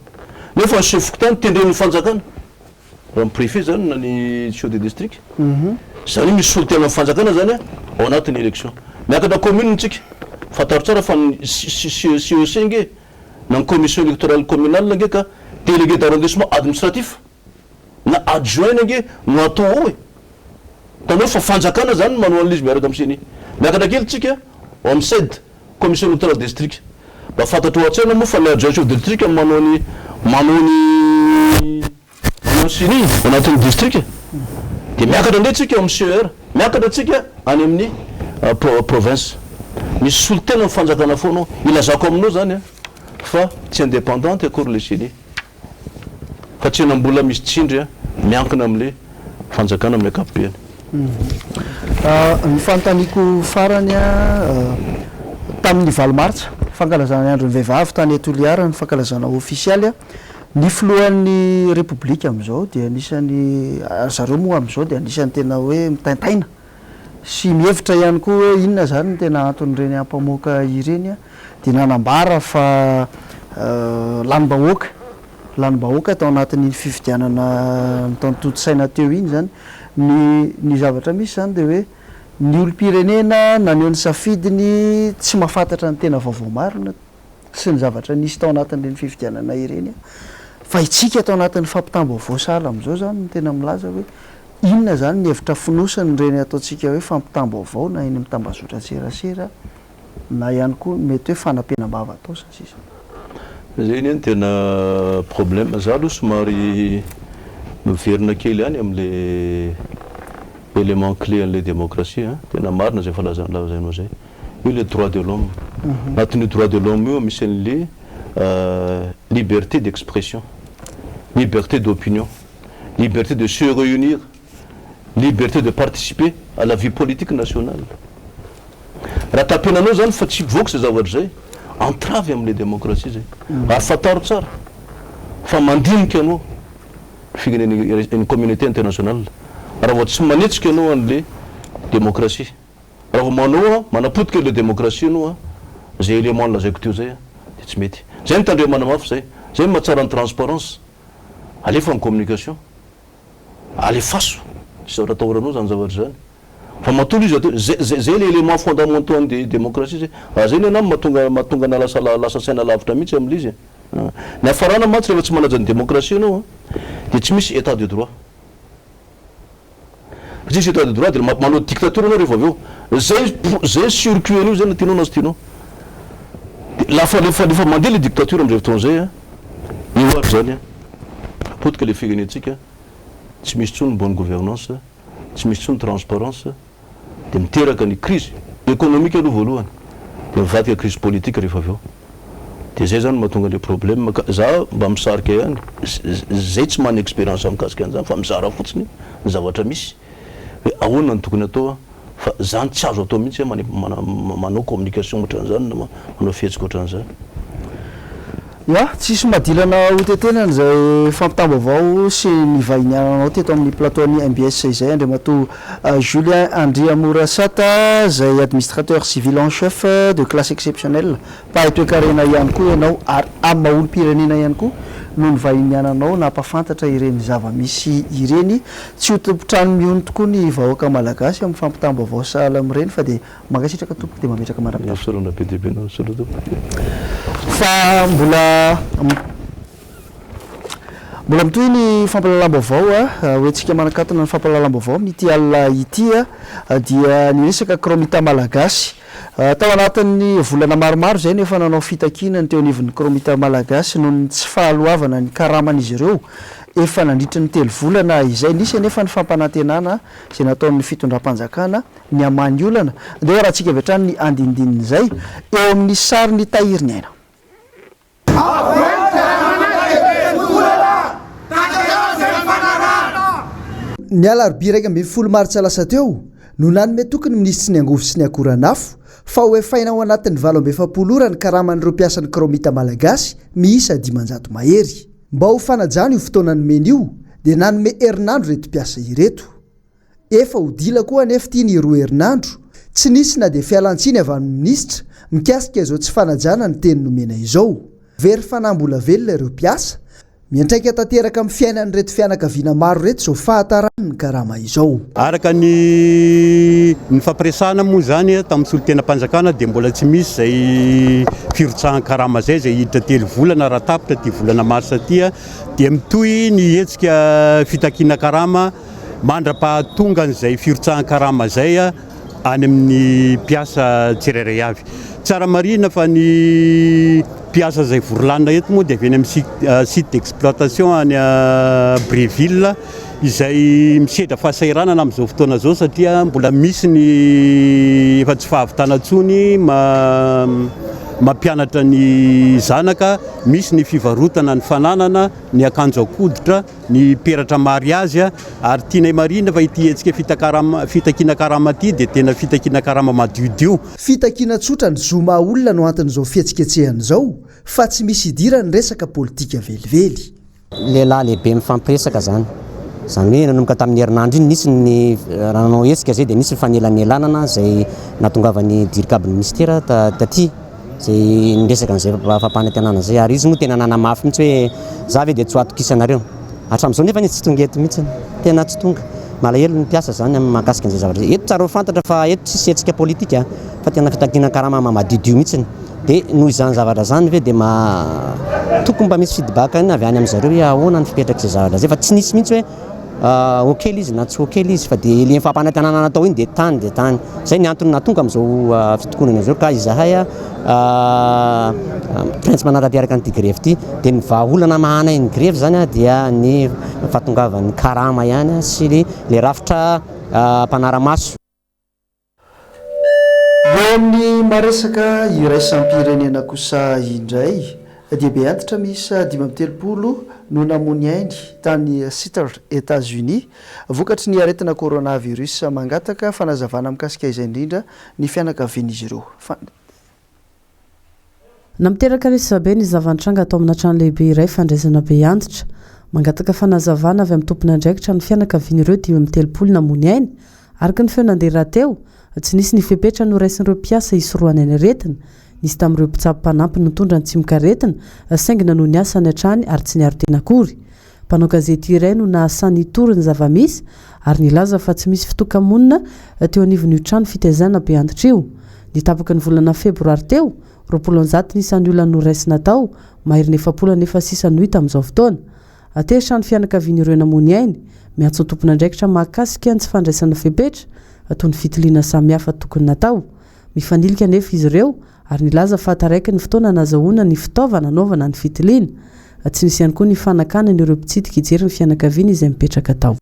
nefa ny chef foktany tendren'ny fanjakana raha ny préfet zany na ny chef de district zany misy solo tena fanjakana zany ao anatin'ny élection miakatra commune tsika fataro tsara fa ny CEC nge na ny commission électorale communale nge ka délégué d'arrondissement administratif na adjoint nge no atao ao tanao fa fanjakana zany manao an'izy miaraka amin'ny seni miakatra kely tsika ao amin'ny CED commission électorale district mba fantatro an-tsaina moa fa ny adjoint chef de district manao ny seni anatin'ny district dia miakatra ndray tsika amin'ny CER miakatra tsika any amin'ny province misy solo tena ny fanjakana foanao ilazako aminao zany fa tsy indépendante akory le CENI fa tsy nambola misy tsindry miankina am'le fanjakana amin'ny ankapobeny.
Ny fanontaniako farany tamin'ny valomartsa fankalazana andron'ny vehivavy tany Toliara ny fankalazana ofisialy ny filohan'ny repoblika am'izao dia anisany zareo moa am'izao dia anisany tena hoe mitaintaina sy mihevitra ihany koa hoe inona zany ny tena anton'ireny ampamoaka ireny dia nanambara fa lanim-bahoaka tao anatin'ny fifidianana nytantotosaina teo iny zany ny zavatra misy zany dia hoe ny olo-pirenena naneho ny safidiny tsy mahafantatra ny tena vaovao marina sy ny zavatra nisy tao anatin'ireny fifidianana ireny fa itsika tao anatin'ny fampitam-baovao sahala am'izao zany ny tena milaza hoe inona zany ny hevitra finosany ireny ataontsika hoe fampitam-baovao na eny mitambazotra serasera na ihany koa mety hoe fanampenam-bava atao sa sisa.
Zeny any tena problème za aloha somary miverina kely any am'le élément clé an'le démocratie tena marina zay falazanao zay io le droit de l'homme anatin'io droit de l'homme io misy an'le liberté d'expression, liberté d'opinion, liberté de se réunir, liberté de participer à la vie politique nationale. Raha tapenanao zany fa tsy voaka zay zavatra zay entrave am'le démocratie zay afataro tsara fa mandinika anao fireneny communauté internationale raha vao tsy manetsika anao an'le démocratie raha vao manao manapotika le démocratie anao zay élément lazaiko teo zay de tsy mety zay mitandremana mafy zay mahatsara ny transparence alefa ny communication alefaso sy zavatra atahoranao zany zavatra zany fa matolo izy zay le élément fondamentaux de démocratie zay zay ny ana mahatonga na lasa saina lavitra mihitsy am'le izy ny afarana matsy rehefa tsy manaja ny démocratie anao de tsy misy état de droit tsisy état de droit de manao dictature anao rehefa aveo zay circuit an'io zay na tianao na sy tianao lefa mandeha le dictature am'zay fotoana zay io ary zany apotika le firenentsika tsy misy tsony bonne gouvernance tsy misy tsony transparence de miteraka ny crise économique aloha voalohany de mivadika crise politique rehefa aveo de zay zany mahatonga le problème za mba misarika ihany zay tsy mana expérience amikasika an'zany fa mizara fotsiny ny zavatra misy hoe ahoana ny tokony atao fa zany tsy azo atao mihitsy manao communication ohatran'izany na manao fihetsika ohatran'izany.
Ya tsisy madilana hotetenany zay fampitam-baovao sy ny vahiniananao teto amin'ny plateau-ny MBS izay andriamato Julien Andria Morasata zay administrateur civil en chef de classe exceptionnelle pahay toe-karena ihany koa ianao ary amin'ny maha-olo-pirenena ihany koa noho ny vahiniananao nampafantatra ireny zava-misy ireny tsy ho tompotrano mihony tokoa ny vahoaka malagasy amin'ny fampitam-baovao sahala amin'ireny fa de mankasitraka tompoko de mametraka mandrapita fa mbola mitoy ny fampalalam-baovao hoentsika manakatona ny fampalalam-baovao amin'ity alina ity dia ny resaka kromita malagasy tao anatin'ny volana maromaro zay nefa nanao fitakina ny teo anivon'ny kromita malagasy noho ny tsy fahaloavana ny karaman'izy ireo efa nandritra ny telo volana izay nisy nefa ny fampanantenana zay nataon'ny fitondram-panjakana ny amany olana de raha tsika avy hatrany ny andindininy zay eo amin'ny sary ny tahiriny aina.
Ny alarobia 1 martsa lasa teo no nanome tokony minisitry ny angovo sy ny akoranafo fa hoe faina ao anatin'ny 27 ora ny karaman'ireo mpiasan'ny kromita malagasy miisa 500 mahery mba ho fanajana io fotoana nomeny io dia nanome herinandro reto mpiasa ireto efa ho dila koa anefa tia ny roa herinandro tsy nisy na dia fialantsiny avy amin'ny minisitra mikasika izao tsy fanajana ny teny nomena izao very fanambola velona ireo mpiasa miantraika tanteraka amin'ny fiainany reto fianakaviana maro reto izao fahatarany ny karama izao
araka ny fampiresahana moa zany tamin'ny solon-tenam-panjakana dia mbola tsy misy zay firotsahan karama zay hiditra 3 volana raha tapitra ty volana marsa tya dia mitoy ny hetsika fitakiana karama mandra-pahatonga n'izay firotsahan karama zay any amin'ny mpiasa tsirairay avy tsara marina fa ny mpiasa zay vorolanina eto moa dia avy eny amin'ny site d'exploitation any Bréville izay misedra fahasairanana amin'izao fotoana zao satria mbola misy ny efa tsy fahavitana tsony mampianatra ny zanaka, misy ny fivarotana ny fananana, ny akanjo akoditra, ny peratra mariazy ary tianay marina fa ity hetsika fitakina karama ty dia tena fitakina karama madiodio.
Fitakina tsotra ny zoma olona no anton'izao fihetsiketsehana izao fa tsy misy idirany resaka politika velively.
Lehilahy lehibe mifampiresaka zany hoe nanomboka tamin'ny herinandro iny nisy ny ranao hetsika zay dia nisy ny fanelanelanana zay nahatongavan'ny dirikabin'ny ministera taty zay niresaka an'izay fampanantenana zay ary izy moa tena nanamafy mihitsy hoe za ve dia tsy ho atokisanareo hatramin'izao nefa tsy tonga eto mihitsy tena tsy tonga malahelo ny mpiasa zany amin'ny mahakasika an'izay zavatra eto tsara ho fantatra fa eto tsisy hetsika politika fa tena fitakiana karama mamadidio mihitsy dia noho izany zavatra zany ve dia tokony mba misy feedback avy any amin'izareo hoe ahoana ny fipetraka izay zavatra zay fa tsy nisy mihitsy hoe okely izy na tsy okely izy fa dia le fampanantenana natao iny dia tany zay ny antony natonga amin'izao fitokonana izao ka izahay prince manarapiaraka an'ity grevy ity dia ny vahaolana mahanay ny grevy zany dia ny fahatongavan'ny karama ihany sy le rafitra mpanaramaso.
Eo amin'ny maresaka iraisampirenena kosa indray dia be antitra misa 5 no namony ainy tany Seattle, États-Unis vokatry ny aretina coronavirus mangataka fanazavana mikasika izay indrindra ny fianakavian'izy ireo.
Namiteraka resabe ny zavantranga atao amina trano lehibe iray fandraisana be antitra mangataka fanazavana avy amin'ny tompona andraikitra ny fianakavian'ireo 5 namony ainy araka ny feonandeha teo tsy nisy ny fepetra no raisin'ireo mpiasa isoroany any aretina nisy tamin'ireo mpitsabo-panampy nitondra ny tsimokaretina saingina no ny asany hatrany ary tsy niaro tena akory. Mpanao gazety iray no nahasany tory ny zavamisy ary nilaza fa tsy misy fitokamonina teo anivon'io trano fitaizana be antitra io. Nitapaka ny volana febroary teo 20 nisy olona no raisina tao mahiriny 708 amin'izao fotoana. Atesha ny fianakavian'ireo namony ainy miantso tompona andraikitra mahakasika ny tsy fandraisana fepetra toy ny fitiliana samihafa tokony natao. Mifanilika nefa izy ireo ary nilaza fa taraiky ny fotoana nazahoana ny fitaovana anaovana ny fitiliana. Tsy nisy ihany koa ny fanakana ireo mpitsidika hijery ny fianakaviana izay mipetraka tao.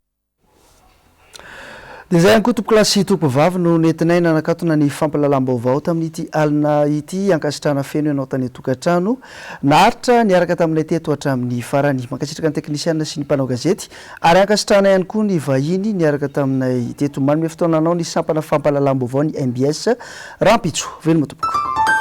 Dia izay ihany koa tompo-klasy tompovavy no nentinay nanakatona ny fampalalam-baovao tamin'ity alina ity ankasitrana feno ianao tany tokantrano naharitra niaraka taminay teto hatramin'ny farany. Mankasitraka ny teknisiana sy ny mpanao gazety ary ankasitrana ihany koa ny vahiny niaraka taminay teto manome fotoananao ny sampana fampalalam-baovao ny MBS Rampitso. Veloma tompoko.